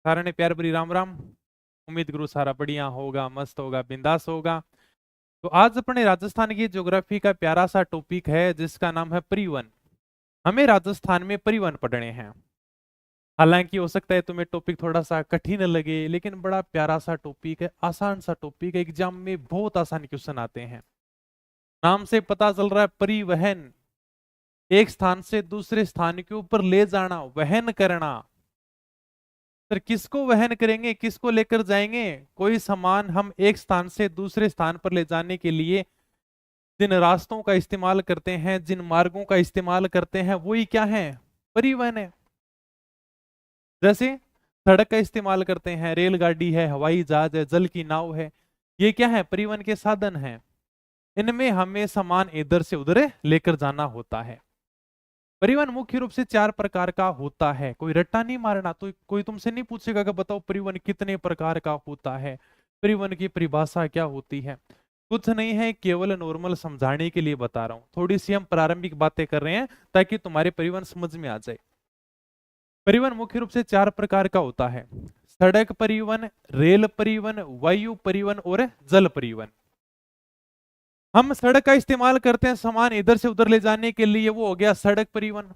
सारा ने प्यार भरी राम राम। उम्मीद करूँ सारा बढ़िया होगा, मस्त होगा, बिंदास होगा। तो आज अपने राजस्थान की ज्योग्राफी का प्यारा सा टॉपिक है जिसका नाम है परिवहन। हमें राजस्थान में परिवहन पढ़ने हैं। हालांकि हो सकता है तुम्हें टॉपिक थोड़ा सा कठिन लगे, लेकिन बड़ा प्यारा सा टॉपिक है, आसान सा टॉपिक है। एग्जाम में बहुत आसान क्वेश्चन आते हैं। नाम से पता चल रहा है परिवहन, एक स्थान से दूसरे स्थान के ऊपर ले जाना, वहन करना। सर किसको वहन करेंगे, किसको लेकर जाएंगे? कोई सामान हम एक स्थान से दूसरे स्थान पर ले जाने के लिए जिन रास्तों का इस्तेमाल करते हैं, जिन मार्गों का इस्तेमाल करते हैं, वही क्या है? परिवहन है। जैसे सड़क का इस्तेमाल करते हैं, रेलगाड़ी है, हवाई जहाज है, जल की नाव है। ये क्या है? परिवहन के साधन है। इनमें हमें सामान इधर से उधर लेकर जाना होता है। परिवहन मुख्य रूप से चार प्रकार का होता है। कोई रट्टा नहीं मारना, तो कोई तुमसे नहीं पूछेगा कि बताओ परिवहन कितने प्रकार का होता है, परिवहन की परिभाषा क्या होती है। कुछ नहीं है, केवल नॉर्मल समझाने के लिए बता रहा हूं। थोड़ी सी हम प्रारंभिक बातें कर रहे हैं ताकि तुम्हारे परिवहन समझ में आ जाए। परिवहन मुख्य रूप से चार प्रकार का होता है: सड़क परिवहन, रेल परिवहन, वायु परिवहन और जल परिवहन। हम सड़क का इस्तेमाल करते हैं सामान इधर से उधर ले जाने के लिए, वो हो गया सड़क परिवहन।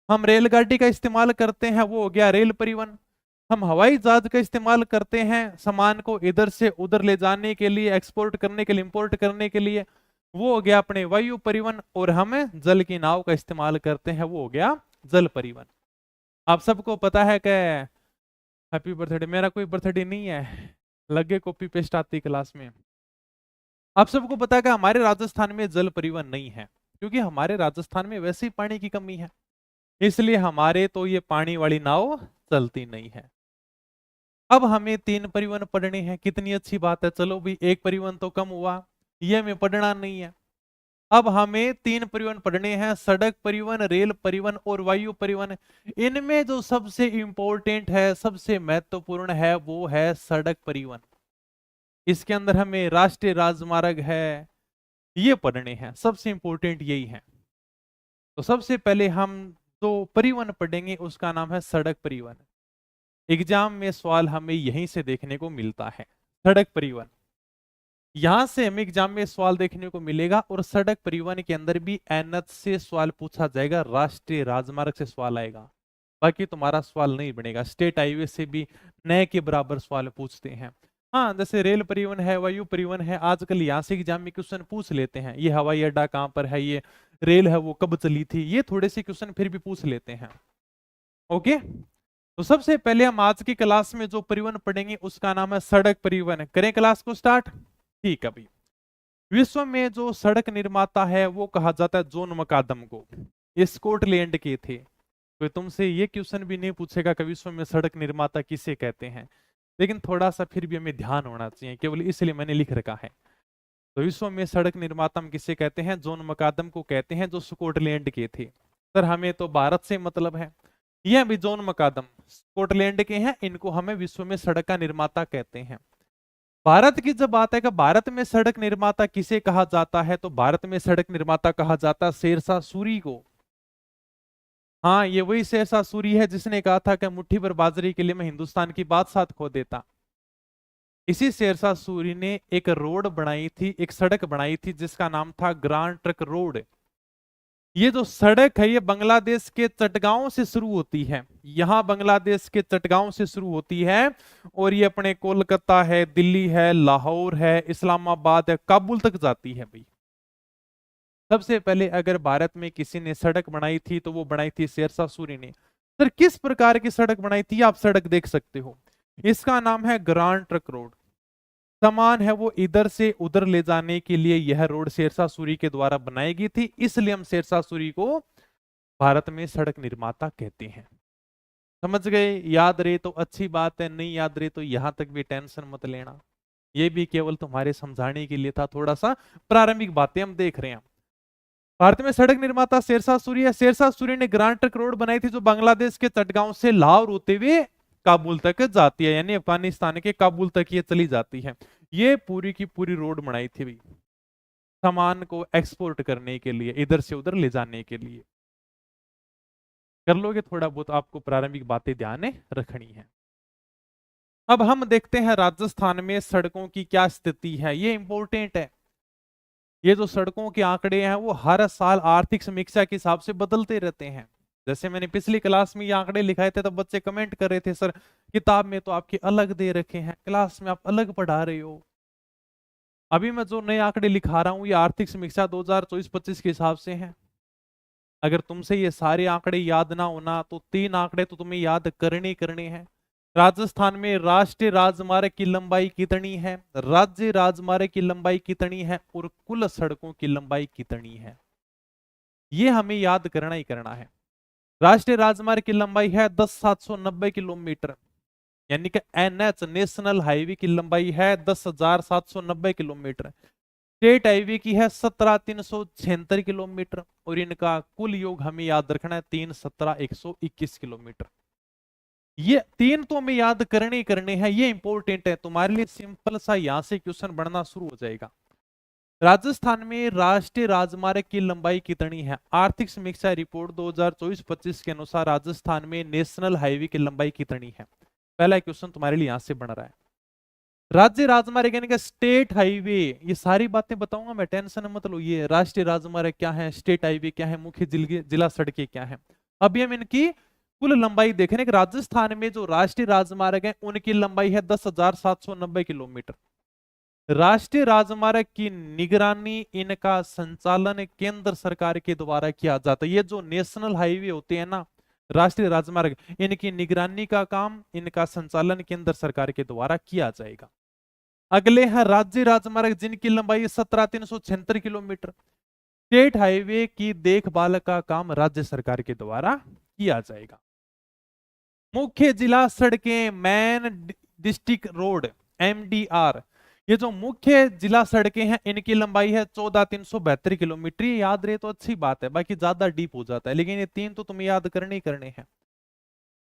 हम रेलगाड़ी का इस्तेमाल करते हैं, वो हो गया रेल परिवहन। हम हवाई जहाज का इस्तेमाल करते हैं सामान को इधर से उधर ले जाने के लिए, एक्सपोर्ट करने के लिए, इंपोर्ट करने के लिए, वो हो गया अपने वायु परिवहन। और हम जल की नाव का इस्तेमाल करते हैं, वो हो गया जल परिवहन। आप सबको पता है कि हैप्पी बर्थडे, मेरा कोई बर्थडे नहीं है, लगे कॉपी पेस्ट आती क्लास में। आप सबको पता है कि हमारे राजस्थान में जल परिवहन नहीं है, क्योंकि हमारे राजस्थान में वैसे ही पानी की कमी है, इसलिए हमारे तो ये पानी वाली नाव चलती नहीं है। अब हमें तीन परिवहन पढ़ने हैं, कितनी अच्छी बात है। चलो भी एक परिवहन तो कम हुआ, ये हमें पढ़ना नहीं है। अब हमें तीन परिवहन पढ़ने हैं: सड़क परिवहन, रेल परिवहन और वायु परिवहन। इनमें जो सबसे इंपॉर्टेंट है, सबसे महत्वपूर्ण है, वो है सड़क परिवहन। इसके अंदर हमें राष्ट्रीय राजमार्ग है, ये पढ़ने हैं, सबसे इंपॉर्टेंट यही है। तो सबसे पहले हम जो परिवहन पढ़ेंगे उसका नाम है सड़क परिवहन। एग्जाम में सवाल हमें यहीं से देखने को मिलता है, सड़क परिवहन। यहां से हमें एग्जाम में सवाल देखने को मिलेगा, और सड़क परिवहन के अंदर भी एनएच से सवाल पूछा जाएगा, राष्ट्रीय राजमार्ग से सवाल आएगा। बाकी तुम्हारा सवाल नहीं बनेगा। स्टेट हाईवे से भी नए के बराबर सवाल पूछते हैं। हाँ, जैसे रेल परिवहन है, वायु परिवहन है, आजकल यहाँ से एग्जाम में क्वेश्चन पूछ लेते हैं, ये हवाई अड्डा कहाँ पर है, ये रेल है वो कब चली थी, ये थोड़े से क्वेश्चन फिर भी पूछ लेते हैं। ओके, तो सबसे पहले हम आज की क्लास में जो परिवहन पढ़ेंगे उसका नाम है सड़क परिवहन। करें क्लास को स्टार्ट? ठीक है भाई। विश्व में जो सड़क निर्माता है वो कहा जाता है जॉन मकादम को। ये स्कॉटलैंड के थे। कोई तुमसे ये क्वेश्चन भी नहीं पूछेगा कि विश्व में सड़क निर्माता किसे कहते हैं, लेकिन थोड़ा सा फिर भी हमें ध्यान होना चाहिए, केवल इसलिए मैंने लिख रखा है। तो विश्व में सड़क निर्माता हम किसे कहते हैं? जॉन मकादम को कहते हैं, जो स्कॉटलैंड के थे। सर हमें तो भारत से मतलब है। ये अभी जॉन मकादम स्कॉटलैंड के हैं, इनको हमें विश्व में सड़क का निर्माता कहते हैं। भारत की जब बात है कि भारत में सड़क निर्माता किसे कहा जाता है, तो भारत में सड़क निर्माता कहा जाता है शेरशाह सूरी को। हाँ, ये वही शेरशाह सूरी है जिसने कहा था कि मुट्ठी भर बाजरे के लिए मैं हिंदुस्तान की बादशाह खो देता। इसी शेरशाह सूरी ने एक रोड बनाई थी, एक सड़क बनाई थी जिसका नाम था ग्रांड ट्रक रोड। ये जो सड़क है ये बांग्लादेश के चटगांव से शुरू होती है। यहां बांग्लादेश के चटगांव से शुरू होती है, और ये अपने कोलकाता है, दिल्ली है, लाहौर है, इस्लामाबाद है, काबुल तक जाती है भाई। सबसे पहले अगर भारत में किसी ने सड़क बनाई थी तो वो बनाई थी शेरशाह सूरी ने। सर किस प्रकार की सड़क बनाई थी? आप सड़क देख सकते हो, इसका नाम है ग्रांड ट्रक रोड। सामान है वो इधर से उधर ले जाने के लिए यह रोड शेरशाह सूरी के द्वारा बनाई गई थी, इसलिए हम शेरशाह सूरी को भारत में सड़क निर्माता कहते हैं। समझ गए? याद रहे तो अच्छी बात है, नहीं याद रहे तो यहां तक भी टेंशन मत लेना। ये भी केवल तुम्हारे समझाने के लिए था, थोड़ा सा प्रारंभिक बातें हम देख रहे हैं। भारत में सड़क निर्माता शेरशाह सूरी है। शेरशाह सूरी ने ग्रांड ट्रक रोड बनाई थी जो बांग्लादेश के चटगांव से लाहौर होते हुए काबुल तक जाती है, यानी अफगानिस्तान के काबुल तक ये चली जाती है। ये पूरी की पूरी रोड बनाई थी भाई, सामान को एक्सपोर्ट करने के लिए, इधर से उधर ले जाने के लिए। कर लोगे? थोड़ा बहुत आपको प्रारंभिक बातें ध्यान में रखनी है। अब हम देखते हैं राजस्थान में सड़कों की क्या स्थिति है, ये इंपॉर्टेंट है। ये जो सड़कों के आंकड़े हैं वो हर साल आर्थिक समीक्षा के हिसाब से बदलते रहते हैं। जैसे मैंने पिछली क्लास में ये आंकड़े लिखाए थे, तो बच्चे कमेंट कर रहे थे सर किताब में तो आपके अलग दे रखे हैं, क्लास में आप अलग पढ़ा रहे हो। अभी मैं जो नए आंकड़े लिखा रहा हूँ ये आर्थिक समीक्षा 2024-25 के हिसाब से है। अगर तुमसे ये सारे आंकड़े याद ना होना तो 3 आंकड़े तो तुम्हें याद करने ही करने हैं। राजस्थान में राष्ट्रीय राजमार्ग की लंबाई कितनी है, राज्य राजमार्ग की लंबाई कितनी है और कुल सड़कों की लंबाई कितनी है, ये हमें याद करना ही करना है। राष्ट्रीय राजमार्ग की लंबाई है 10,790 किलोमीटर, यानी कि एनएच नेशनल हाईवे की लंबाई है 10,790 किलोमीटर। स्टेट हाईवे की है 17,376 किलोमीटर और इनका कुल योग हमें याद रखना है 3,17,121 किलोमीटर। ये 3 तो हमें याद करने ही करने हैं, ये इंपॉर्टेंट है तुम्हारे लिए। सिंपल सा यहां से क्वेश्चन बनना शुरू हो जाएगा। राजस्थान में राष्ट्रीय राजमार्ग की लंबाई कितनी है? आर्थिक समीक्षा रिपोर्ट 2024-25 के अनुसार राजस्थान में नेशनल हाईवे की लंबाई कितनी है? पहला क्वेश्चन तुम्हारे लिए यहां से बन रहा है। राज्य राजमार्ग यानी कि स्टेट हाईवे, ये सारी बातें बताऊंगा मैं, टेंशन मत लो। ये राष्ट्रीय राजमार्ग क्या है, स्टेट हाईवे क्या है, मुख्य जिला सड़कें क्या है, अभी हम इनकी कुल लंबाई देख रहे हैं कि राजस्थान में जो राष्ट्रीय राजमार्ग है उनकी लंबाई है 10,790 किलोमीटर। राष्ट्रीय राजमार्ग की निगरानी, इनका संचालन केंद्र सरकार के द्वारा किया जाता है। ये जो नेशनल हाईवे होते हैं ना, राष्ट्रीय राजमार्ग, इनकी निगरानी का काम, इनका संचालन केंद्र सरकार के द्वारा किया जाएगा। अगले हैं राज्य राजमार्ग जिनकी लंबाई 17,376 किलोमीटर। स्टेट हाईवे की देखभाल का काम राज्य सरकार के द्वारा किया जाएगा। मुख्य जिला सड़कें, मेन डिस्ट्रिक्ट रोड, एमडीआर, ये जो मुख्य जिला सड़कें हैं इनकी लंबाई है 14,372 किलोमीटर। ये याद रहे तो अच्छी बात है, बाकी ज्यादा डीप हो जाता है, लेकिन ये 3 तो तुम्हें याद करने ही करने हैं।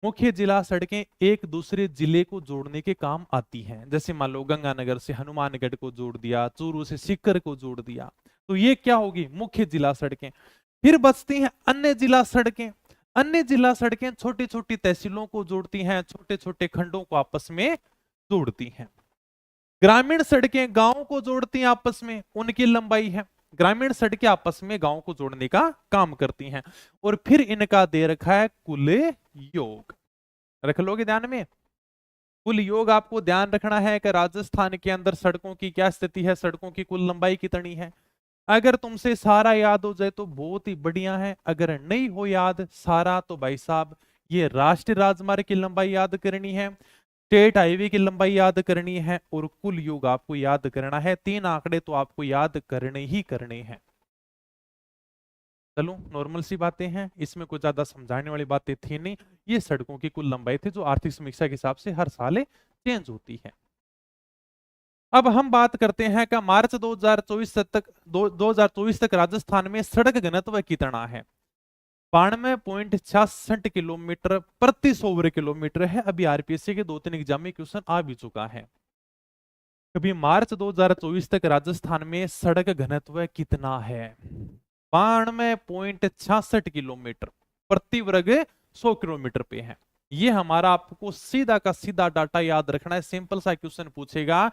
मुख्य जिला सड़कें एक दूसरे जिले को जोड़ने के काम आती हैं। जैसे मान लो गंगानगर से हनुमानगढ़ को जोड़ दिया, चूरू से सीकर को जोड़ दिया, तो ये क्या होगी? मुख्य जिला सड़कें। फिर बचती हैं अन्य जिला सड़कें। अन्य जिला सड़कें छोटी छोटी तहसीलों को जोड़ती हैं, छोटे छोटे खंडों को आपस में जोड़ती हैं। ग्रामीण सड़कें गांवों को जोड़ती हैं आपस में, उनकी लंबाई है, ग्रामीण सड़कें आपस में गांवों को जोड़ने का काम करती हैं। और फिर इनका दे रखा है कुल योग, रख लोगे ध्यान में। कुल योग आपको ध्यान रखना है कि राजस्थान के अंदर सड़कों की क्या स्थिति है, सड़कों की कुल लंबाई कितनी है। अगर तुमसे सारा याद हो जाए तो बहुत ही बढ़िया है, अगर नहीं हो याद सारा तो भाई साहब ये राष्ट्रीय राजमार्ग की लंबाई याद करनी है, स्टेट हाईवे की लंबाई याद करनी है और कुल योग आपको याद करना है। 3 आंकड़े तो आपको याद करने ही करने हैं। चलो नॉर्मल सी बातें हैं, इसमें कुछ ज्यादा समझाने वाली बातें थी नहीं। ये सड़कों की कुल लंबाई थी जो आर्थिक समीक्षा के हिसाब से हर साल चेंज होती है। अब हम बात करते हैं कि मार्च 2024 तक राजस्थान में सड़क घनत्व कितना है? 92.66 किलोमीटर प्रति 100 वर्ग किलोमीटर है। अभी आरपीएससी के 2-3 एग्जाम में क्वेश्चन आ भी चुका है। अभी मार्च 2024 तक राजस्थान में सड़क घनत्व कितना है? 92.66 किलोमीटर प्रति वर्ग 100 किलोमीटर पे है। ये हमारा आपको सीधा का सीधा डाटा याद रखना है। सिंपल सा क्वेश्चन पूछेगा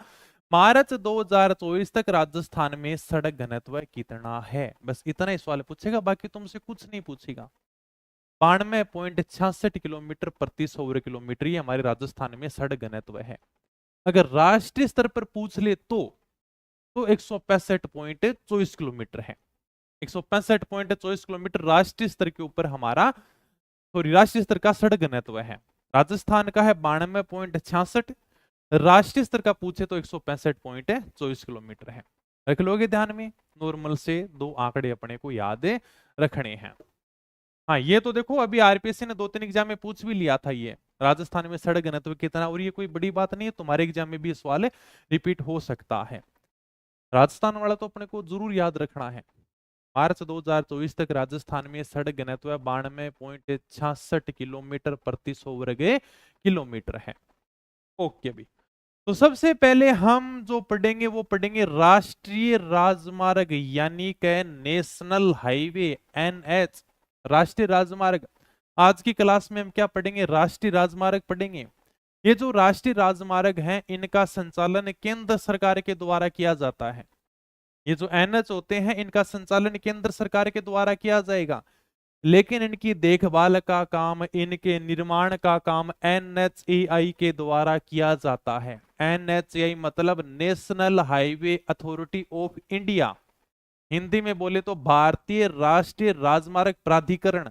मार्च 2024 तक राजस्थान में सड़क घनत्व कितना है, बस इतना ही सवाल पूछेगा, बाकी तुमसे कुछ नहीं पूछेगा। 92.66 किलोमीटर प्रति 100 वर्ग किलोमीटर ये हमारे राजस्थान में सड़क घनत्व है। अगर राष्ट्रीय स्तर पर पूछ ले तो 165.24 किलोमीटर है। 165.24 किलोमीटर राष्ट्रीय स्तर के ऊपर हमारा, सॉरी राष्ट्रीय स्तर का सड़क घनत्व है। राजस्थान का है 92.66, राष्ट्रीय स्तर का पूछे तो 165.24 किलोमीटर है। रख लोगे ध्यान में, नॉर्मल से 2 आंकड़े अपने को याद रखने हैं। हाँ ये तो देखो अभी आरपीएससी ने 2-3 एग्जाम में पूछ भी लिया था ये राजस्थान में सड़क घनत्व कितना, और ये कोई बड़ी बात नहीं है, तुम्हारे एग्जाम में भी सवाल रिपीट हो सकता है। राजस्थान वाला तो अपने को जरूर याद रखना है। मार्च 2024 तक राजस्थान में सड़क घनत्व 92.66 किलोमीटर प्रति 100 वर्ग किलोमीटर है। ओके भी, तो सबसे पहले हम जो पढ़ेंगे वो पढ़ेंगे राष्ट्रीय राजमार्ग यानी कि नेशनल हाईवे, एनएच, राष्ट्रीय राजमार्ग। आज की क्लास में हम क्या पढ़ेंगे? राष्ट्रीय राजमार्ग पढ़ेंगे। ये जो राष्ट्रीय राजमार्ग हैं इनका संचालन केंद्र सरकार के द्वारा किया जाता है। ये जो एनएच होते हैं इनका संचालन केंद्र सरकार के द्वारा किया जाएगा, लेकिन इनकी देखभाल का काम, इनके निर्माण का काम एनएचएआई के द्वारा किया जाता है। एनएचएआई मतलब national highway authority of India, Hindi में बोले तो भारतीय राष्ट्रीय राजमार्ग प्राधिकरण।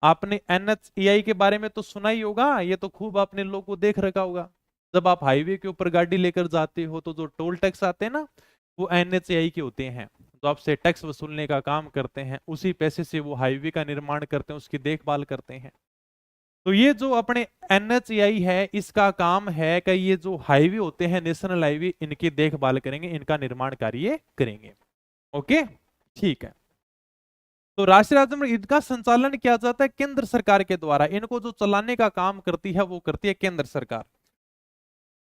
आपने एनएचएआई के बारे में तो सुना ही होगा, ये तो खूब आपने लोगों को देख रखा होगा। जब आप हाईवे के ऊपर गाड़ी लेकर जाते हो तो जो टोल टैक्स आते हैं ना, वो एनएचएआई के होते हैं, जो आपसे टैक्स वसूलने का काम करते हैं। उसी पैसे से वो हाईवे का निर्माण करते हैं, उसकी देखभाल करते हैं। तो ये जो अपने एनएचएआई है, इसका काम है कि ये जो हाईवे होते हैं, नेशनल हाईवे, इनकी देखभाल करेंगे, इनका निर्माण कार्य करेंगे। ओके, ठीक है। तो राष्ट्रीय राजमार्ग इनका संचालन किया जाता है केंद्र सरकार के द्वारा। इनको जो चलाने का काम करती है वो करती है केंद्र सरकार।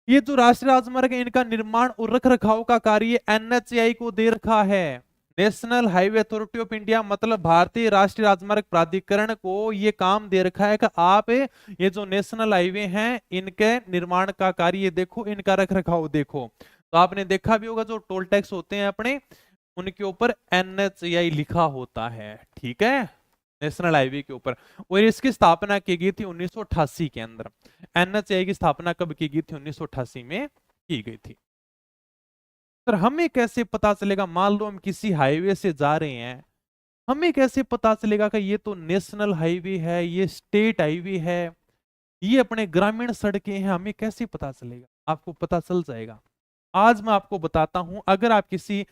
ये जो राष्ट्रीय राजमार्ग है इनका निर्माण और रख रखाव का कार्य एनएचएआई को दे रखा है। National highway authority of India मतलब भारतीय राष्ट्रीय राजमार्ग प्राधिकरण को ये काम दे रखा है कि आप ये जो नेशनल हाईवे हैं इनके निर्माण का कार्य देखो, इनका रख रखाव देखो। तो आपने देखा भी होगा जो टोल टैक्स होते हैं अपने, उनके ऊपर एनएचएआई लिखा होता है, ठीक है, नेशनल हाईवे के ऊपर। और इसकी स्थापना की गई थी 1988 के अंदर। एनएचएआई की स्थापना कब की गई थी? 1988 में की गई थी। सर हमें कैसे पता चलेगा, मान लो हम किसी हाईवे से जा रहे हैं, हमें कैसे पता चलेगा कि ये तो नेशनल हाईवे है, ये स्टेट हाईवे है, ये अपने ग्रामीण सड़कें हैं? हमें कैसे पता चलेगा? आपको पता चल जाएगा। आज मैं आपको बताता हूं। अगर आप किसी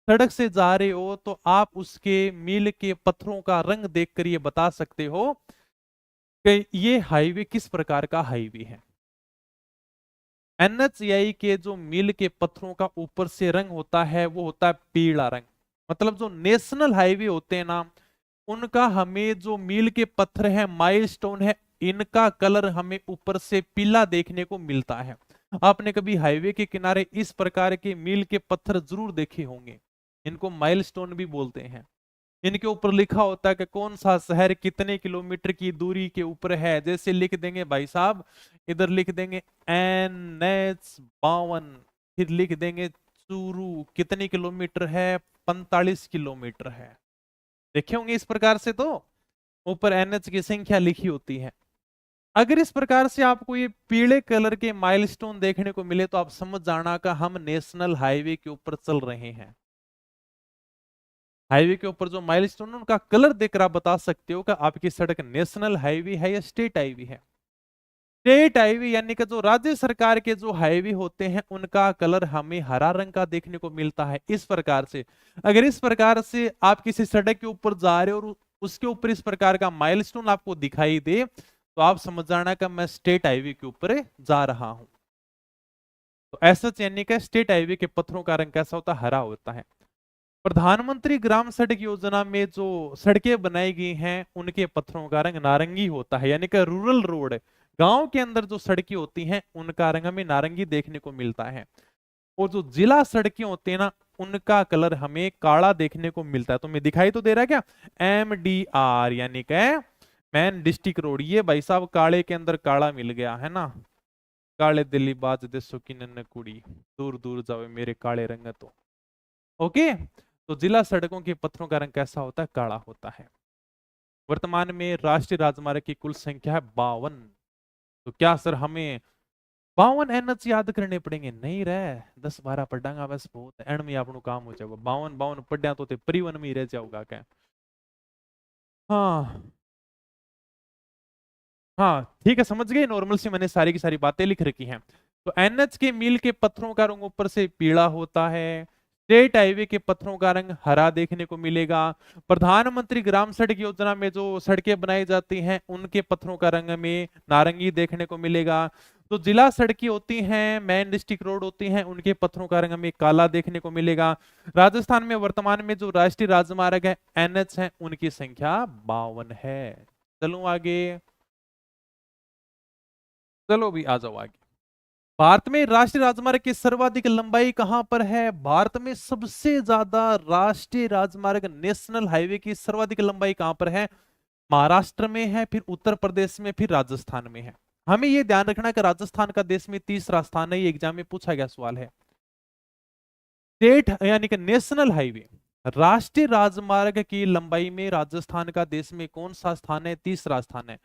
सड़क से जा रहे हो तो आप उसके मील के पत्थरों का रंग देखकर ये बता सकते हो कि ये हाईवे किस प्रकार का हाईवे है। एनएचएआई के जो मील के पत्थरों का ऊपर से रंग होता है वो होता है पीला रंग। मतलब जो नेशनल हाईवे होते हैं ना, उनका हमें जो मील के पत्थर है, माइलस्टोन है, इनका कलर हमें ऊपर से पीला देखने को मिलता है। आपने कभी हाईवे के किनारे इस प्रकार के मील के पत्थर जरूर देखे होंगे, इनको माइलस्टोन भी बोलते हैं। इनके ऊपर लिखा होता है कि कौन सा शहर कितने किलोमीटर की दूरी के ऊपर है। जैसे लिख देंगे भाई साहब, इधर लिख देंगे NH52, फिर लिख देंगे चूरू कितनी किलोमीटर है, 45 किलोमीटर है। देखे होंगे इस प्रकार से, तो ऊपर NH की संख्या लिखी होती है। अगर इस प्रकार से आपको ये पीले कलर के माइलस्टोन देखने को मिले तो आप समझ जाना का हम नेशनल हाईवे के ऊपर चल रहे हैं। हाईवे के ऊपर जो माइलस्टोन है उनका कलर देखकर आप बता सकते हो कि आपकी सड़क नेशनल हाईवे है या स्टेट हाईवे है। स्टेट हाईवे यानी कि जो राज्य सरकार के जो हाईवे होते हैं उनका कलर हमें हरा रंग का देखने को मिलता है। इस प्रकार से अगर इस प्रकार से आप किसी सड़क के ऊपर जा रहे हो और उसके ऊपर इस प्रकार का माइलस्टोन आपको दिखाई दे तो आप समझ जाना कि मैं स्टेट हाईवे के ऊपर जा रहा हूं। तो ऐसा यानी कि स्टेट हाईवे के पत्थरों का रंग कैसा होता है? हरा होता है। प्रधानमंत्री ग्राम सड़क योजना में जो सड़कें बनाई गई हैं उनके पत्थरों का रंग नारंगी होता है। यानी कि रूरल रोड, गांव के अंदर जो सड़कें होती हैं उनका रंग हमें नारंगी देखने को मिलता है। और जो जिला सड़कें होती है ना, उनका कलर हमें काला देखने को मिलता है। तुम्हें दिखाई तो दे रहा है क्या? MDR यानी कि मैन डिस्ट्रिक्ट रोड। ये भाई साहब काले के अंदर काला मिल गया है ना, काले दिल्ली बाज देसो की नन्हे कुड़ी, दूर दूर जावे मेरे काले रंग। तो ओके, तो जिला सड़कों के पत्थरों का रंग कैसा होता है? काला होता है। वर्तमान में राष्ट्रीय राजमार्ग की कुल संख्या है 52। तो क्या सर हमें 52 NH याद करने पड़ेंगे? नहीं रहे, 10-12 पढ़ांगा बस बहुत एंड में आपनु काम हो जाएगा। 52 पढ़िया तो ते परिवन में ही रह जाओगा क्या? हाँ हाँ ठीक है, समझ गए। नॉर्मल से मैंने सारी की सारी बातें लिख रखी हैं। तो NH के मील के पत्थरों का रंग ऊपर से पीला होता है, स्टेट हाईवे के पत्थरों का रंग हरा देखने को मिलेगा। प्रधानमंत्री ग्राम सड़क योजना में जो सड़कें बनाई जाती हैं उनके पत्थरों का रंग में नारंगी देखने को मिलेगा। तो जिला सड़कें होती हैं, मेन डिस्ट्रिक्ट रोड होती हैं, उनके पत्थरों का रंग हमें काला देखने को मिलेगा। राजस्थान में वर्तमान में जो राष्ट्रीय राजमार्ग है NH है उनकी संख्या 52 है। चलो आगे, चलो भी आ जाओ आगे। भारत में राष्ट्रीय राजमार्ग की सर्वाधिक लंबाई कहां पर है? भारत में सबसे ज्यादा राष्ट्रीय राजमार्ग नेशनल हाईवे की सर्वाधिक लंबाई कहां पर है? महाराष्ट्र में है, फिर उत्तर प्रदेश में, फिर राजस्थान में है। हमें ये ध्यान रखना कि राजस्थान का देश में तीसरा स्थान है, ये एग्जाम में पूछा गया सवाल है। स्टेट यानी कि नेशनल हाईवे, राष्ट्रीय राजमार्ग की लंबाई में राजस्थान का देश में कौन सा स्थान है? तीसरा स्थान है।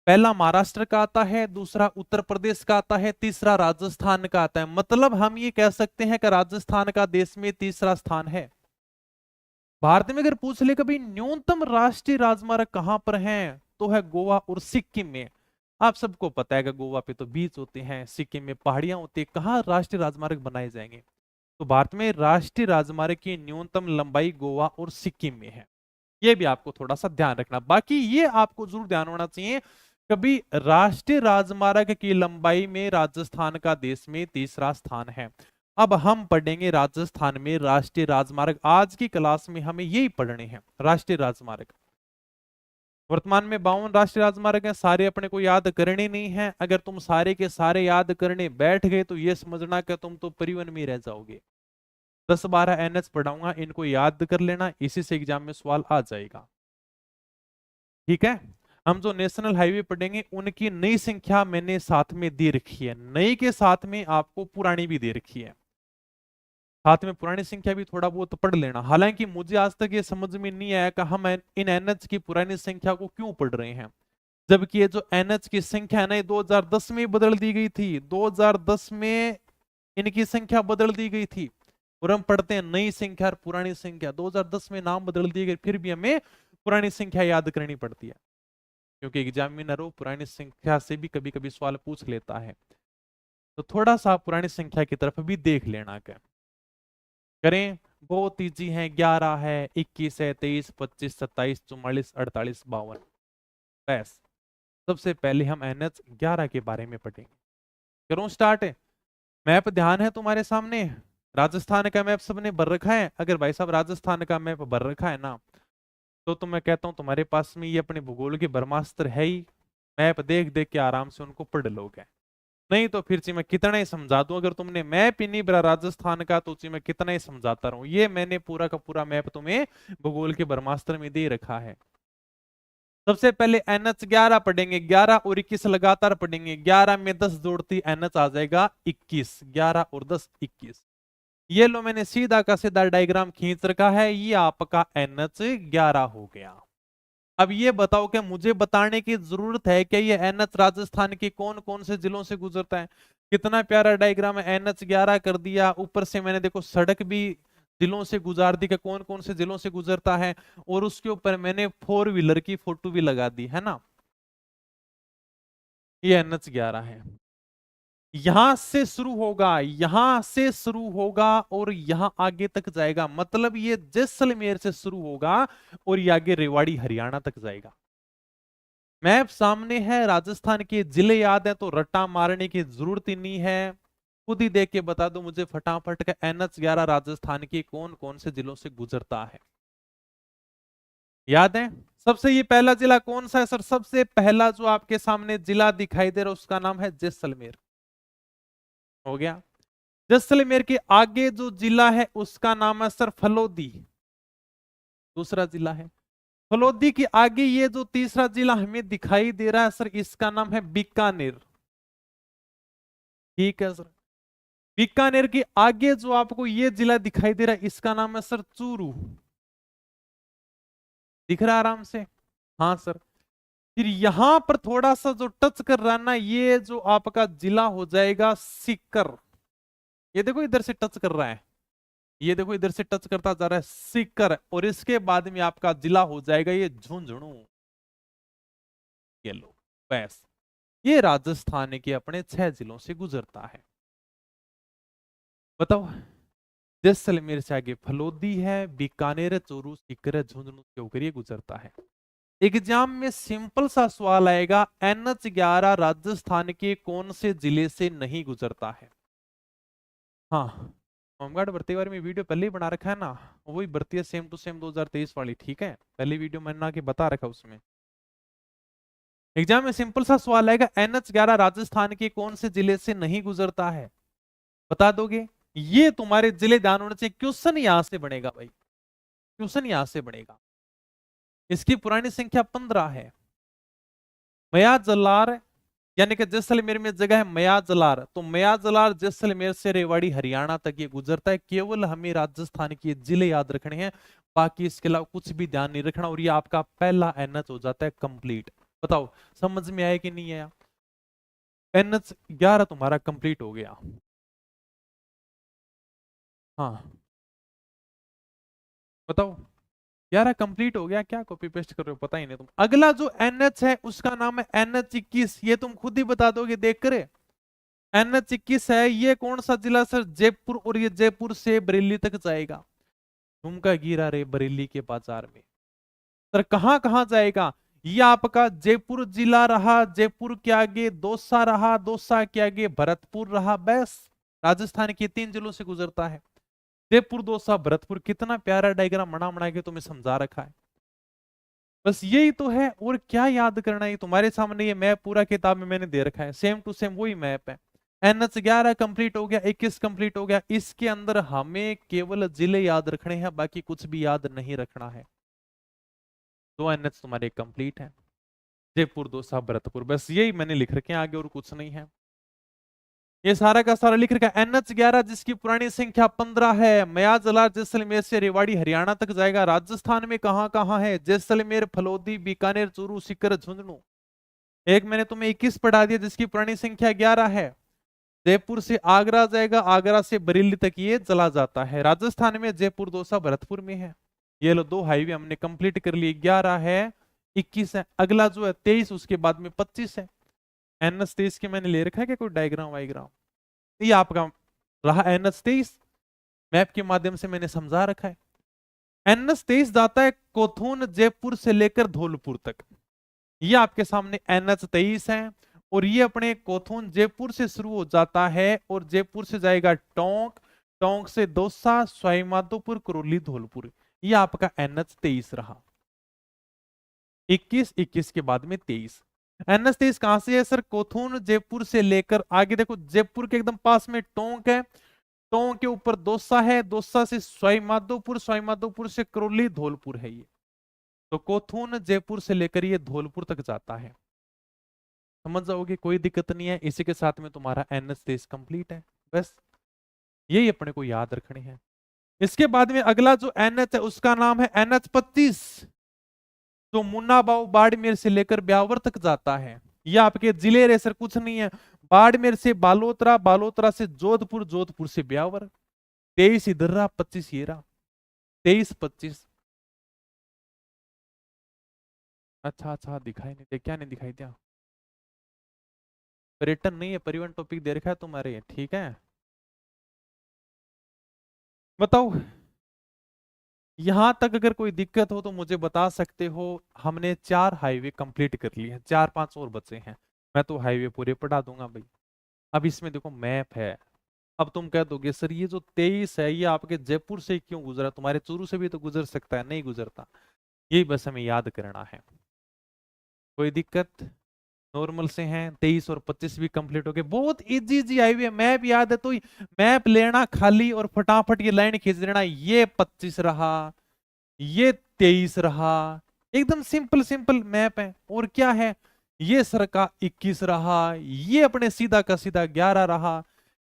पहला महाराष्ट्र का आता है, दूसरा उत्तर प्रदेश का आता है, तीसरा राजस्थान का आता है। मतलब हम ये कह सकते हैं कि राजस्थान का देश में तीसरा स्थान है। भारत में अगर पूछ ले कभी न्यूनतम राष्ट्रीय राजमार्ग कहां पर हैं, तो है गोवा और सिक्किम में। आप सबको पता है कि गोवा पे तो बीच होते हैं, सिक्किम में पहाड़ियां होती है, कहां राष्ट्रीय राजमार्ग बनाए जाएंगे? तो भारत में राष्ट्रीय राजमार्ग की न्यूनतम लंबाई गोवा और सिक्किम में है। ये भी आपको थोड़ा सा ध्यान रखना। बाकी ये आपको जरूर ध्यान होना चाहिए, कभी राष्ट्रीय राजमार्ग की लंबाई में राजस्थान का देश में तीसरा स्थान है। अब हम पढ़ेंगे राजस्थान में राष्ट्रीय राजमार्ग। आज की क्लास में हमें यही पढ़ने हैं, राष्ट्रीय राजमार्ग। वर्तमान में 52 राष्ट्रीय राजमार्ग हैं, सारे अपने को याद करने नहीं है। अगर तुम सारे के सारे याद करने बैठ गए तो ये समझना कि तुम तो परिवहन में रह जाओगे। 10-12 एनएच पढ़ाऊंगा, इनको याद कर लेना, इसी से एग्जाम में सवाल आ जाएगा। ठीक है, हम जो नेशनल हाईवे पढ़ेंगे उनकी नई संख्या मैंने साथ में दे रखी है, नई के साथ में आपको पुरानी भी दे रखी है। साथ में पुरानी संख्या भी थोड़ा बहुत पढ़ लेना। हालांकि मुझे आज तक ये समझ में नहीं आया कि हम इन एनएच की पुरानी संख्या को क्यों पढ़ रहे हैं, जबकि ये जो एनएच की संख्या है ना, 2010 में बदल दी गई थी। 2010 में इनकी संख्या बदल दी गई थी, और हम पढ़ते हैं नई संख्या और पुरानी संख्या। 2010 में नाम बदल दिए गए, फिर भी हमें पुरानी संख्या याद करनी पड़ती है, क्योंकि एग्जामिनर पुरानी संख्या से भी कभी कभी सवाल पूछ लेता है। तो थोड़ा सा पुरानी संख्या की तरफ भी देख लेना करें। बहुत ईजी है, 11 है, 21 है, 23, 25, 27, 44, 48, 52। बस सबसे पहले हम एनएच 11 के बारे में पढ़ेंगे। करूं स्टार्ट? मैप ध्यान है तुम्हारे सामने, राजस्थान का मैप सबने भर रखा है? अगर भाई साहब राजस्थान का मैप भर रखा है ना, तो मैं कहता हूं तुम्हारे पास में ये अपने भूगोल के ब्रह्मास्त्र है ही। मैप देख देख के आराम से उनको पढ़ लोगे। नहीं तो फिर मैं कितना ही समझा दूं, अगर तुमने मैप ही नहीं भरा राजस्थान का तो मैं कितना ही समझाता रहूं। ये मैंने पूरा का पूरा मैप तुम्हें भूगोल के ब्रह्मास्त्र में दे रखा है। सबसे पहले एनएच 11 पढ़ेंगे, 11 और 21 लगातार पढ़ेंगे। 11 में 10 जोड़ती एनएच आ जाएगा 21, 11 और 10 21। ये लो मैंने सीधा का सीधा डायग्राम खींच रखा है, ये आपका एनएच 11 हो गया। अब ये बताओ कि मुझे बताने की जरूरत है कि ये एनएच राजस्थान के कौन कौन से जिलों से गुजरता है? कितना प्यारा डायग्राम है, एनएच 11 कर दिया, ऊपर से मैंने देखो सड़क भी जिलों से गुजार दी कि कौन कौन से जिलों से गुजरता है, और उसके ऊपर मैंने 4 व्हीलर की फोटो भी लगा दी है ना। ये एनएच 11 है, यहां से शुरू होगा, यहां से शुरू होगा और यहां आगे तक जाएगा। मतलब ये जैसलमेर से शुरू होगा और ये आगे रेवाड़ी हरियाणा तक जाएगा। मैप सामने है, राजस्थान के जिले याद है तो रट्टा मारने की जरूरत ही नहीं है, खुद ही देख के बता दो मुझे फटाफट का एनएच 11 राजस्थान के कौन कौन से जिलों से गुजरता है। याद है? सबसे ये पहला जिला कौन सा है सर? सबसे पहला जो आपके सामने जिला दिखाई दे रहा है उसका नाम है जैसलमेर। हो गया। जैसलमेर के आगे जो जिला है उसका नाम है सर फलोदी, दूसरा जिला है। फलोदी के आगे ये जो तीसरा जिला हमें दिखाई दे रहा है सर, इसका नाम है बीकानेर। ठीक है सर। बीकानेर के आगे जो आपको ये जिला दिखाई दे रहा है इसका नाम है सर चूरू। दिख रहा है आराम से? हाँ सर। फिर यहां पर थोड़ा सा जो टच कर रहा है ना, ये जो आपका जिला हो जाएगा सीकर। ये देखो इधर से टच कर रहा है, ये देखो इधर से टच करता जा रहा है सीकर, और इसके बाद में आपका जिला हो जाएगा ये झुंझुनू। ये लो, बस ये राजस्थान के अपने 6 जिलों से गुजरता है। बताओ, जैसलमेर से आगे फलोदी है, बीकानेर है, चूरू, सीकर है, झुंझुनू के होकर ये गुजरता है। एग्जाम में सिंपल सा सवाल आएगा, एनएच 11 राजस्थान के कौन से जिले से नहीं गुजरता है? हाँ, होमगार्ड भर्ती बारे में वीडियो पहले ही बना रखा है ना, वही भर्ती है सेम टू सेम 2023 वाली। ठीक है, पहली वीडियो मैंने आके बता रखा उसमें। एग्जाम में सिंपल सा सवाल आएगा, एनएच 11 राजस्थान के कौन से जिले से नहीं गुजरता है? बता दोगे? ये तुम्हारे जिले ध्यान होने चाहिए, क्वेश्चन यहां से बनेगा भाई, क्वेश्चन यहां से बनेगा। इसकी पुरानी संख्या 15 है। मया जलार, यानी कि जैसलमेर में जगह है मयाजलार, तो मयाजलार जैसलमेर से रेवाड़ी हरियाणा तक ये गुजरता है। केवल हमें राजस्थान के जिले याद रखने हैं, बाकी इसके अलावा कुछ भी ध्यान नहीं रखना, और ये आपका पहला एनएच हो जाता है कंप्लीट। बताओ समझ में आया कि नहीं आया? एनएच 11 तुम्हारा कंप्लीट हो गया। हाँ बताओ, 11 कंप्लीट हो गया, क्या कॉपी पेस्ट कर रहे हो पता ही नहीं तुम। अगला जो एनएच है उसका नाम है एनएच 21, ये तुम खुद ही बता दोगे देख कर। एनएच 21 है, ये कौन सा जिला सर? जयपुर, और ये जयपुर से बरेली तक जाएगा। झुमका गिरा रे बरेली के बाजार में, सर कहां कहां जाएगा? ये आपका जयपुर जिला रहा, जयपुर के आगे दौसा रहा, दौसा के आगे भरतपुर रहा, बस राजस्थान के 3 जिलों से गुजरता है। जयपुर दौसा भरतपुर, कितना प्यारा डायग्राम बना के तुम्हें समझा रखा है। बस यही तो है, और क्या याद करना है? तुम्हारे सामने ये मैप पूरा किताब में मैंने दे रखा है, सेम टू सेम वही मैप है। एनएच 11 कंप्लीट हो गया, 21 कंप्लीट हो गया। इसके अंदर हमें केवल जिले याद रखने हैं, बाकी कुछ भी याद नहीं रखना है। 2 एनएच तुम्हारे कंप्लीट है, जयपुर दौसा भरतपुर, बस यही मैंने लिख रखे हैं, आगे और कुछ नहीं है। ये सारा का सारा लिख रखा है। एनएच 11 जिसकी पुरानी संख्या 15 है, मयाजलार जैसलमेर से रेवाड़ी हरियाणा तक जाएगा। राजस्थान में कहां कहां है? जैसलमेर, फलोदी, बीकानेर, चूरू, सीकर, झुंझुनू। एक मैंने तुम्हें 21 पढ़ा दिया जिसकी पुरानी संख्या 11 है। जयपुर से आगरा जाएगा, आगरा से बरेली तक ये चला जाता है। राजस्थान में जयपुर दौसा भरतपुर में है। ये लो 2 हाईवे हमने कंप्लीट कर लिए, 11 है, 21 है। अगला जो है 23, उसके बाद में 25 है। एनएच 23 की मैंने ले रखा है क्या कोई डायग्राम वाइग्राम? ये आपका रहा एनएच 23, मैप के माध्यम से मैंने समझा रखा है। एनएच 23 जाता है कोथून, जयपुर से लेकर धौलपुर तक। ये आपके सामने एनएच 23 है, और ये अपने कोथून जयपुर से शुरू हो जाता है, और जयपुर से जाएगा टोंक, टोंक से दौसा, सवाईमाधोपुर, करौली, धौलपुर। ये आपका एनएच 23 रहा। 21 के बाद में 23। एनएच 23 कहां से है सर? कोथून, जयपुर से लेकर आगे देखो, जयपुर के एकदम पास में टोंक है, टोंक के ऊपर दौसा है, दौसा से सवाईमाधोपुर, सवाईमाधोपुर से करौली, धौलपुर है ये। तो कोथून जयपुर से लेकर ये धौलपुर तक जाता है। समझ जाओगे, कोई दिक्कत नहीं है। इसी के साथ में तुम्हारा एनएच 23 कंप्लीट है। बस यही अपने को याद रखने हैं। इसके बाद में अगला जो एनएच है उसका नाम है एनएच 25, तो मुन्नाबाव, बाड़मेर से लेकर ब्यावर तक जाता है। ये आपके जिले रे सर, कुछ नहीं है। बाड़मेर से बालोतरा, बालोतरा से जोधपुर, जोधपुर से ब्यावर। 23 इधर रहा, 25 ये रहा, 23 25। अच्छा अच्छा, दिखाई नहीं दे, क्या नहीं दिखाई दिया? पर्यटन नहीं है, परिवहन टॉपिक दे रखा है तुम्हारे, ठीक है। बताओ यहां तक अगर कोई दिक्कत हो तो मुझे बता सकते हो। हमने 4 हाईवे कंप्लीट कर लिए हैं, 4-5 और बचे हैं। मैं तो हाईवे पूरे पढ़ा दूंगा भाई। अब इसमें देखो मैप है। अब तुम कह दोगे सर ये जो 23 है ये आपके जयपुर से क्यों गुजरा? तुम्हारे चूरू से भी तो गुजर सकता है, नहीं गुजरता। यही बस हमें याद करना है। कोई दिक्कत? नॉर्मल से हैं। 23 और 25 भी कंप्लीट हो गए। बहुत इजी इजी हाईवे, मैप याद है तो मैप लेना खाली और फटाफट ये लाइन खींच देना। ये 25 रहा, ये 23 रहा, एकदम सिंपल सिंपल मैप है। और क्या है, ये सर का 21 रहा, ये अपने सीधा का सीधा 11 रहा।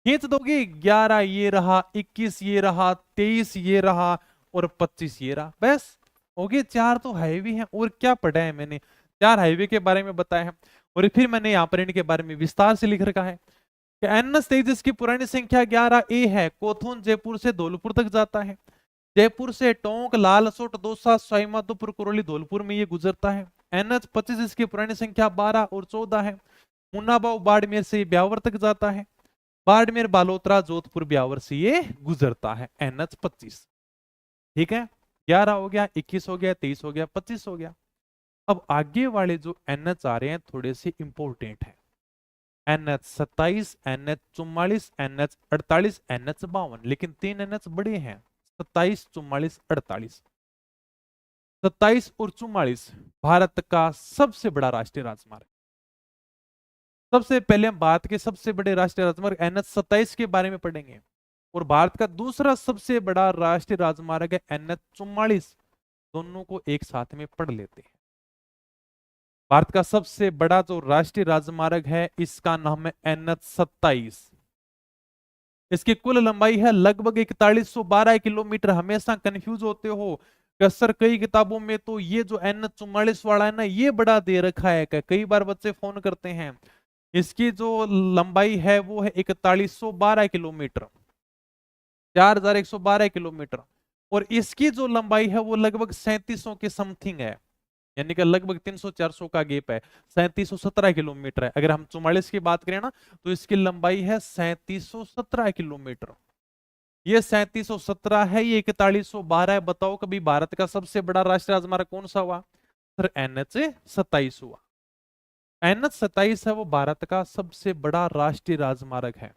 खींच दोगे, 11 ये रहा, 21 ये रहा, 23 ये रहा, और 25 ये रहा। बस हो गए 4 तो हाईवे हैं। और क्या पढ़ा है मैंने? 4 हाईवे के बारे में बताया है, और फिर मैंने यहाँ पर इनके बारे में विस्तार से लिख रखा है कि एनएच 23 की पुरानी संख्या 11 ए है, कोथून जयपुर से धौलपुर तक जाता है। जयपुर से टोंक, लालसोट, दौसा, सवाईमाधोपुर, करौली, धौलपुर में ये गुजरता है। एनएच 25 इसकी पुरानी संख्या 12 और 14 है। मुन्नाबाव, बाड़मेर से ब्यावर तक जाता है। बाड़मेर, बालोतरा, जोधपुर, ब्यावर से ये गुजरता है एनएच 25। ठीक है, 11 हो गया, 21 हो गया, 23 हो गया, 25 हो गया। अब आगे वाले जो एनएच आ रहे हैं थोड़े से इंपोर्टेंट है। एनएच 27, एनएच 44, एनएच 48, एनएच 52, लेकिन 3 एनएच बड़े हैं, 27, 44, 48। 27 और 44 भारत का सबसे बड़ा राष्ट्रीय राजमार्ग। सबसे पहले हम भारत के सबसे बड़े राष्ट्रीय राजमार्ग एनएच 27 के बारे में पढ़ेंगे, और भारत का दूसरा सबसे बड़ा राष्ट्रीय राजमार्ग है एनएच 44। दोनों को एक साथ में पढ़ लेते हैं। भारत का सबसे बड़ा जो राष्ट्रीय राजमार्ग है इसका नाम है NH-27। इसकी कुल लंबाई है लगभग 4112 किलोमीटर। हमेशा कंफ्यूज होते हो कि सर कई किताबों में तो ये जो NH-44 वाला है ना ये बड़ा दे रखा है। कई बार बच्चे फोन करते हैं। इसकी जो लंबाई है वो है 4112 किलोमीटर, 4112 किलोमीटर। और इसकी जो लंबाई है वो लगभग 3700 के समथिंग है, यानी कि लगभग 300-400 का गैप है। 3717 किलोमीटर है। अगर हम 44 की बात करें ना तो इसकी लंबाई है 3717 किलोमीटर। ये 3717 है, ये 4112 है। बताओ कभी भारत का सबसे बड़ा राष्ट्रीय राजमार्ग कौन सा हुआ? सर NH-27 हुआ। NH-27 है वो भारत का सबसे बड़ा राष्ट्रीय राजमार्ग है।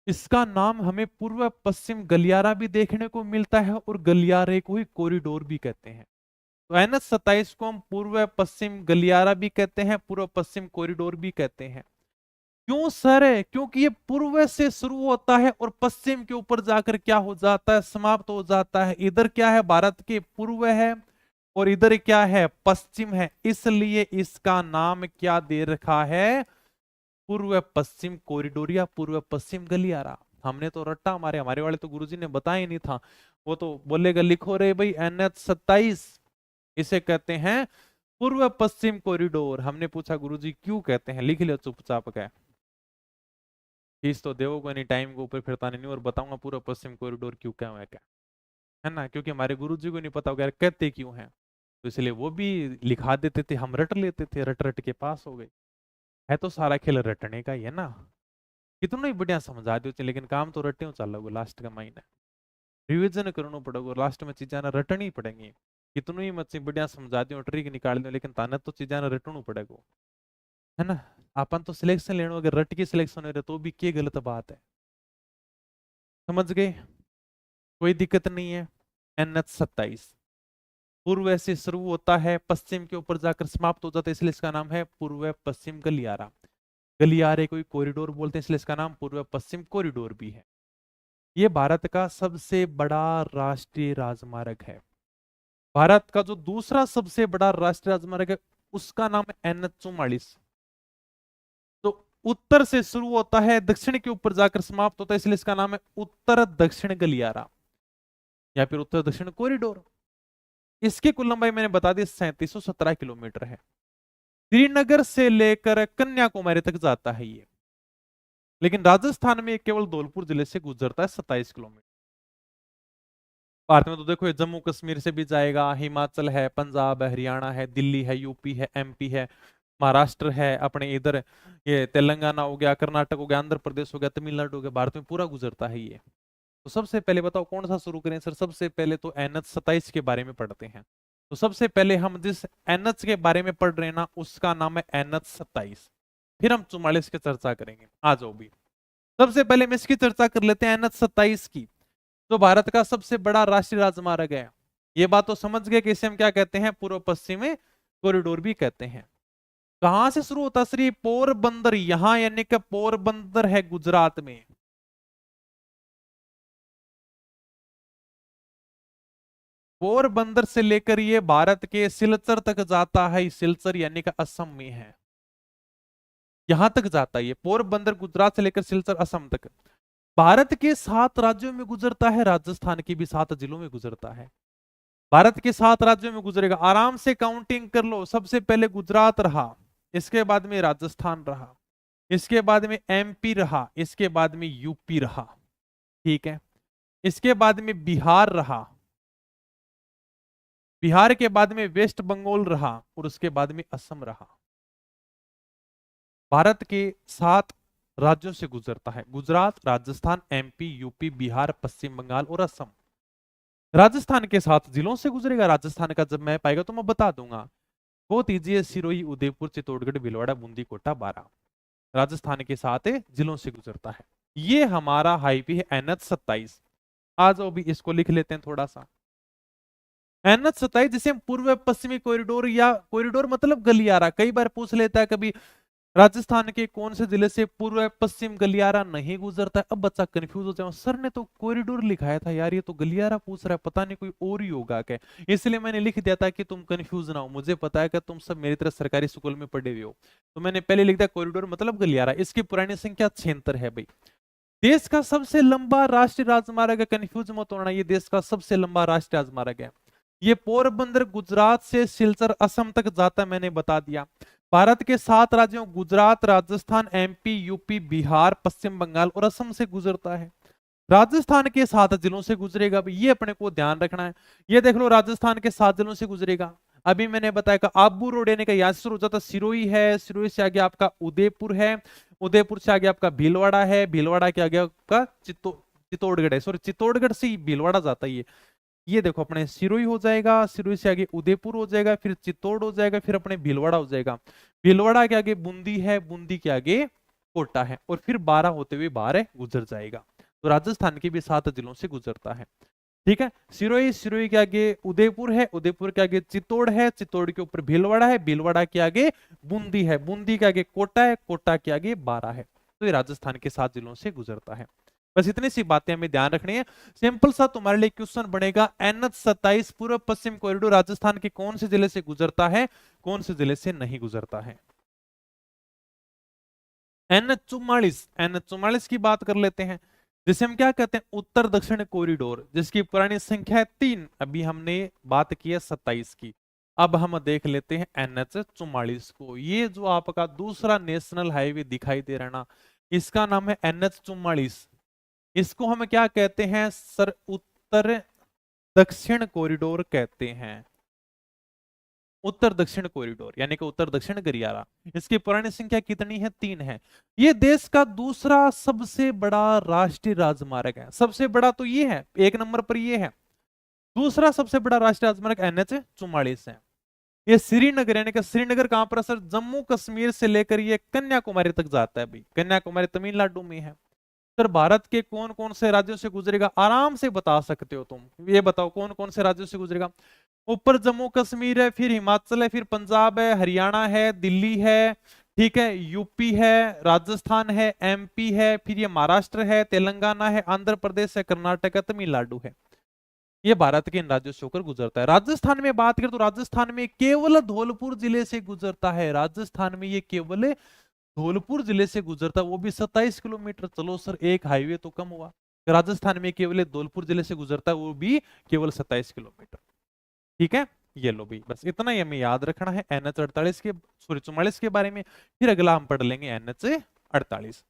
इसका नाम हमें पूर्व पश्चिम गलियारा भी देखने को मिलता है और गलियारे को ही कॉरिडोर भी कहते हैं। तो NH-27 को हम पूर्व पश्चिम गलियारा भी कहते हैं, पूर्व पश्चिम कॉरिडोर भी कहते हैं। क्यों सर? क्योंकि ये पूर्व से शुरू होता है और पश्चिम के ऊपर जाकर क्या हो जाता है? समाप्त हो जाता है। इधर क्या है? भारत के पूर्व है और इधर क्या है? पश्चिम है। इसलिए इसका नाम क्या दे रखा है? पूर्व पश्चिम कॉरिडोर या पूर्व पश्चिम गलियारा। हमने तो रट्टा हमारे वाले तो गुरुजी ने बताया ही नहीं था। वो तो बोलेगा लिखो रे भाई NH-27, इसे कहते हैं पूर्व पश्चिम कॉरिडोर। हमने पूछा गुरुजी क्यों कहते हैं? लिख लिया चुपचाप का। फीस तो देवोगे नहीं, टाइम के ऊपर फिरता नहीं और बताऊंगा पूर्व पश्चिम कॉरिडोर क्यों क्या है क्या, है ना? क्योंकि हमारे गुरुजी को नहीं पता होगा कहते क्यों है, तो इसलिए वो भी लिखा देते थे, हम रट लेते थे, रट रट के पास हो गए। है तो सारा खेल रटने का ही है ना। कितना ही बढ़िया समझा दो, लेकिन काम तो रटे चल रहा लास्ट का महीना रिविजन करना पड़ेगा, लास्ट में चीजा ना रटनी पड़ेंगी। कितनों ही मच्छी बढ़िया समझा दो, ट्रिक निकाल दो, लेकिन ताने तो चीजा ना रटना पड़ेगा, है ना? अपन तो सिलेक्शन लेना, अगर रट के सिलेक्शन हो रहे तो भी क्या गलत बात है। समझ गए? कोई दिक्कत नहीं है। NH-27 पूर्व से शुरू होता है, पश्चिम के ऊपर जाकर समाप्त हो जाता है, इसलिए इसका नाम है पूर्व पश्चिम गलियारा। गलियारे को कॉरिडोर बोलते हैं, इसलिए इसका नाम पूर्व पश्चिम कॉरिडोर भी है। यह भारत का सबसे बड़ा राष्ट्रीय राजमार्ग है। भारत का जो दूसरा सबसे बड़ा राष्ट्रीय राजमार्ग है उसका नाम है NH-44। तो उत्तर से शुरू होता है, दक्षिण के ऊपर जाकर समाप्त होता है, इसलिए इसका नाम है उत्तर दक्षिण गलियारा या फिर उत्तर दक्षिण कॉरिडोर। इसकी कुल लंबाई मैंने बता दी 3717 किलोमीटर है। श्रीनगर से लेकर कन्याकुमारी तक जाता है ये, लेकिन राजस्थान में केवल धौलपुर जिले से गुजरता है 27 किलोमीटर। भारत में तो देखो ये जम्मू कश्मीर से भी जाएगा, हिमाचल है, पंजाब है, हरियाणा है, दिल्ली है, यूपी है, MP है, महाराष्ट्र है, अपने इधर ये तेलंगाना हो गया, कर्नाटक हो गया, आंध्र प्रदेश हो गया, तमिलनाडु हो गया, भारत में पूरा गुजरता है ये। तो सबसे पहले बताओ कौन सा शुरू करें? सर सबसे पहले तो NH-27 के बारे में पढ़ते हैं। तो सबसे पहले हम जिस NH के बारे में पढ़ रहे हैं ना उसका नाम है NH-27, फिर हम 44 की चर्चा करेंगे। आ जाओ भी, सबसे पहले हम इसकी चर्चा कर लेते हैं NH-27 की, जो भारत का सबसे बड़ा राष्ट्रीय राजमार्ग है। ये बात तो समझ गए कि इसे हम क्या कहते हैं? पूर्व पश्चिमी कॉरिडोर भी कहते हैं। कहां से शुरू होता? श्री पोरबंदर, यहां यानी कि पोरबंदर है गुजरात में। पोरबंदर से लेकर ये भारत के सिलचर तक जाता है। सिलचर यानी कि असम में है, यहां तक जाता है ये पोरबंदर, गुजरात से लेकर सिलचर असम तक। भारत के 7 राज्यों में गुजरता है, राजस्थान के भी 7 जिलों में गुजरता है। भारत के 7 राज्यों में गुजरेगा। आराम से काउंटिंग कर लो। सबसे पहले गुजरात रहा, इसके बाद में राजस्थान रहा, इसके बाद में MP रहा, इसके बाद में UP रहा, ठीक है, इसके बाद में बिहार रहा, बिहार के बाद में वेस्ट बंगाल रहा और उसके बाद में असम रहा। भारत के 7 राज्यों से गुजरता है, गुजरात, राजस्थान, MP, UP, बिहार, पश्चिम बंगाल और असम। राजस्थान के 7 जिलों से गुजरेगा। राजस्थान का जब मैं पाएगा तो मैं बता दूंगा। बहुत ईजी है, सिरोही, उदयपुर, चित्तौड़गढ़, भीलवाड़ा, बूंदी, कोटा, बारां। राजस्थान के 7 जिलों से गुजरता है। ये हमारा हाईवे है NH-27। आ जाओ भी इसको लिख लेते हैं थोड़ा सा। NH-27 जिसे हम पूर्व पश्चिमी कॉरिडोर या कॉरिडोर मतलब गलियारा, कई बार पूछ लेता है कभी राजस्थान के कौन से जिले से पूर्व पश्चिम गलियारा नहीं गुजरता है? अब बच्चा कंफ्यूज हो जाए, सर ने तो कॉरिडोर लिखाया था यार, ये तो गलियारा पूछ रहा है, पता नहीं कोई और ही होगा क्या। इसलिए मैंने लिख दिया था कि तुम कंफ्यूज ना हो, मुझे पता है कि तुम सब मेरी तरह सरकारी स्कूल में पढ़े हुए हो, तो मैंने पहले लिख दिया कॉरिडोर मतलब गलियारा। इसकी पुरानी संख्या 76 है भाई। देश का सबसे लंबा राष्ट्रीय राजमार्ग है, कंफ्यूज मत होना, ये देश का सबसे लंबा राष्ट्रीय राजमार्ग है। ये पोरबंदर गुजरात से सिलचर असम तक जाता है, मैंने बता दिया। भारत के 7 राज्यों गुजरात, राजस्थान, एमपी, यूपी, बिहार, पश्चिम बंगाल और असम से गुजरता है। राजस्थान के 7 जिलों से गुजरेगा, ये अपने को ध्यान रखना है। ये देख लो, राजस्थान के 7 जिलों से गुजरेगा। अभी मैंने बताया कि आबू रोड यानी कि यहाँ से शुरू हो जाता सिरोही है, सिरोही से आगे आपका उदयपुर है, उदयपुर से आगे आपका भीलवाड़ा है, भीलवाड़ा के आगे आपका चित्तौड़गढ़ है, सॉरी चित्तौड़गढ़ से भीलवाड़ा जाता है ये देखो अपने सिरोही हो जाएगा, सिरोही से आगे उदयपुर हो जाएगा, फिर चित्तौड़ हो जाएगा, फिर अपने भीलवाड़ा हो जाएगा, भीलवाड़ा के आगे बूंदी है, बूंदी के आगे कोटा है, और फिर 12 होते हुए बारह गुजर जाएगा। तो राजस्थान के भी 7 जिलों से गुजरता है। ठीक है, सिरोही, सिरोही के आगे उदयपुर है, उदयपुर के आगे चित्तौड़ है, चित्तौड़ के ऊपर भीलवाड़ा है, भीलवाड़ा के आगे बूंदी है, बूंदी के आगे कोटा है, कोटा के आगे 12 है। तो ये राजस्थान के 7 जिलों से गुजरता है। बस इतनी सी बातें हमें ध्यान रखनी है। सिंपल सा तुम्हारे लिए क्वेश्चन बनेगा, NH27 पूर्व पश्चिम कॉरिडोर राजस्थान के कौन से जिले से गुजरता है, कौन से जिले से नहीं गुजरता है। NH44 की बात कर लेते हैं, जिसे हम क्या कहते हैं, उत्तर दक्षिण कॉरिडोर, जिसकी पुरानी संख्या है 3। अभी हमने बात की है 27 की। अब हम देख लेते हैं NH44 को। ये जो आपका दूसरा नेशनल हाईवे दिखाई दे रहा है ना, इसका नाम है NH44। इसको हम क्या कहते हैं सर, उत्तर दक्षिण कॉरिडोर कहते हैं। उत्तर दक्षिण कॉरिडोर यानी कि उत्तर दक्षिण गलियारा। इसकी पुरानी संख्या कितनी है, 3 है। ये देश का दूसरा सबसे बड़ा राष्ट्रीय राजमार्ग है। सबसे बड़ा तो ये है, 1 नंबर पर ये है। दूसरा सबसे बड़ा राष्ट्रीय राजमार्ग NH44 है। ये श्रीनगर यानी कि श्रीनगर कहां पर है सर, जम्मू कश्मीर से लेकर ये कन्याकुमारी तक जाता है भाई। कन्याकुमारी तमिलनाडु में है। सर भारत के कौन कौन से राज्यों से गुजरेगा, आराम से बता सकते हो तुम। ये बताओ कौन कौन से राज्यों से गुजरेगा। ऊपर जम्मू कश्मीर है, फिर हिमाचल है, फिर पंजाब है, हरियाणा है, दिल्ली है, ठीक है, यूपी है, राजस्थान है, एमपी है, फिर ये महाराष्ट्र है, तेलंगाना है, आंध्र प्रदेश है, कर्नाटक है, तमिलनाडु है। ये भारत के इन राज्यों से होकर गुजरता है। राजस्थान में बात करें तो राजस्थान में केवल धौलपुर जिले से गुजरता है। राजस्थान में ये केवल धौलपुर जिले से गुजरता है, वो भी 27 किलोमीटर। चलो सर एक हाईवे तो कम हुआ। राजस्थान में केवल धौलपुर जिले से गुजरता है, वो भी केवल 27 किलोमीटर। ठीक है, ये लो भी, बस इतना ही हमें याद रखना है NH48 के, सॉरी 44 के बारे में। फिर अगला हम पढ़ लेंगे NH48।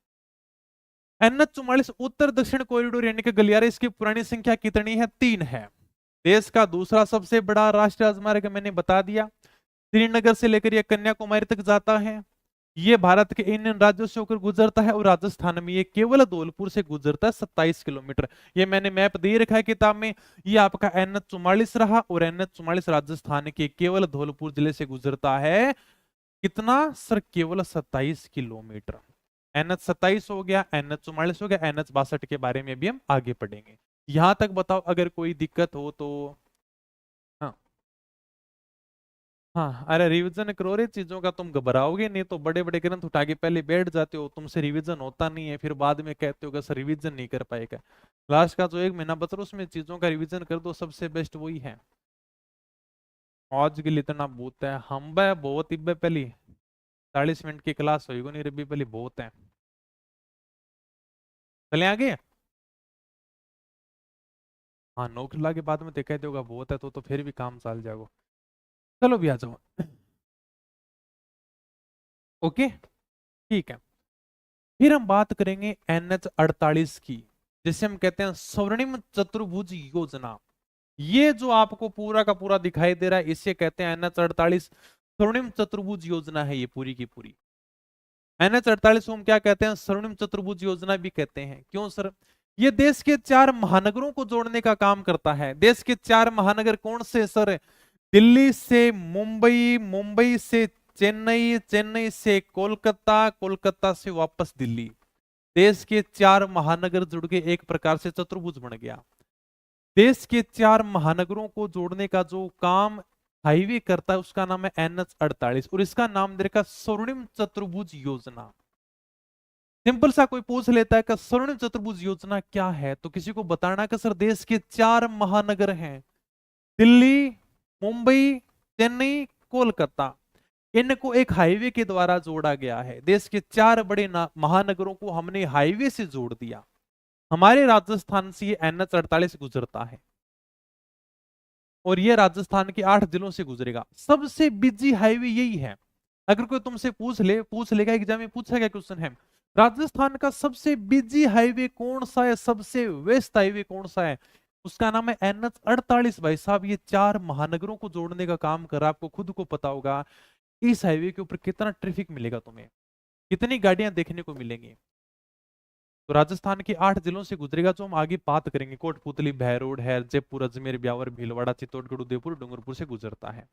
NH44 उत्तर दक्षिण कॉरिडोर यानी कि गलियारा, इसकी पुरानी संख्या कितनी है, 3 है। देश का दूसरा सबसे बड़ा राष्ट्रीय राजमार्ग मैंने बता दिया। श्रीनगर से लेकर यह कन्याकुमारी तक जाता है। ये भारत के इन राज्यों से होकर गुजरता है, और राजस्थान में ये केवल धौलपुर से गुजरता है 27 किलोमीटर। ये मैंने मैप दे रखा है किताब में। ये आपका NH44 रहा, और NH44 राजस्थान के केवल धौलपुर जिले से गुजरता है। कितना सर, केवल 27 किलोमीटर। NH27 हो गया, NH44 हो गया, NH62 के बारे में भी हम आगे पढ़ेंगे। यहां तक बताओ अगर कोई दिक्कत हो तो। हाँ हाँ, अरे रिवीजन करो रे चीजों का, तुम घबराओगे नहीं तो बड़े बड़े ग्रंथ उठा के पहले बैठ जाते हो, तुमसे रिवीजन होता नहीं है, फिर बाद में कहते हो कि सर रिवीजन नहीं कर पाएगा। लास्ट का जो 1 महीना बच रहा उसमें चीजों का रिवीजन कर दो, सबसे बेस्ट वही है। आज के लिए इतना बहुत है, हम बहुत इब्बे पहली 40 मिनट की क्लास होगी नहीं रबी पहली बहुत है। चले आगे। हाँ नौकरी के बाद में देखा होगा बहुत है, तो फिर भी काम चल जाएगा। चलो भी आ जाओ। ओके ठीक है। फिर हम बात करेंगे NH48 की, जिसे हम कहते हैं स्वर्णिम चतुर्भुज योजना। ये जो आपको पूरा का पूरा दिखाई दे रहा है, इसे कहते हैं NH48 स्वर्णिम चतुर्भुज योजना है, ये पूरी की पूरी। NH48 को हम क्या कहते हैं, स्वर्णिम चतुर्भुज योजना भी कहते हैं। क्यों सर, ये देश के 4 महानगरों को जोड़ने का काम करता है। देश के 4 महानगर कौन से सर, दिल्ली से मुंबई, मुंबई से चेन्नई, चेन्नई से कोलकाता, कोलकाता से वापस दिल्ली। देश के 4 महानगर जुड़ के एक प्रकार से चतुर्भुज बन गया। देश के 4 महानगरों को जोड़ने का जो काम हाईवे करता है उसका नाम है NH48 और इसका नाम दे रखा स्वर्णिम चतुर्भुज योजना। सिंपल सा कोई पूछ लेता है कि स्वर्णिम चतुर्भुज योजना क्या है, तो किसी को बताना कि सर देश के 4 महानगर हैं, दिल्ली, मुंबई, चेन्नई, कोलकाता, इनको एक हाईवे के द्वारा जोड़ा गया है। देश के 4 बड़े महानगरों को हमने हाईवे से जोड़ दिया। हमारे राजस्थान से ये NH48 गुजरता है और ये राजस्थान के 8 जिलों से गुजरेगा। सबसे बिजी हाईवे यही है। अगर कोई तुमसे पूछ लेगा, एग्जाम में पूछा गया क्वेश्चन है, राजस्थान का सबसे बिजी हाईवे कौन सा है, सबसे व्यस्त हाईवे कौन सा है, उसका नाम है NH48। भाई साहब ये 4 महानगरों को जोड़ने का काम कर रहा है। आपको खुद को पता होगा इस हाईवे के ऊपर कितना ट्रैफिक मिलेगा, तुम्हें कितनी गाड़ियां देखने को मिलेंगी। तो राजस्थान के 8 जिलों से गुजरेगा, जो हम आगे बात करेंगे। कोटपुतली, बहरोड है, जयपुर, अजमेर, ब्यावर, भीलवाड़ा, चित्तौड़गढ़, उदयपुर, डूंगरपुर से गुजरता है।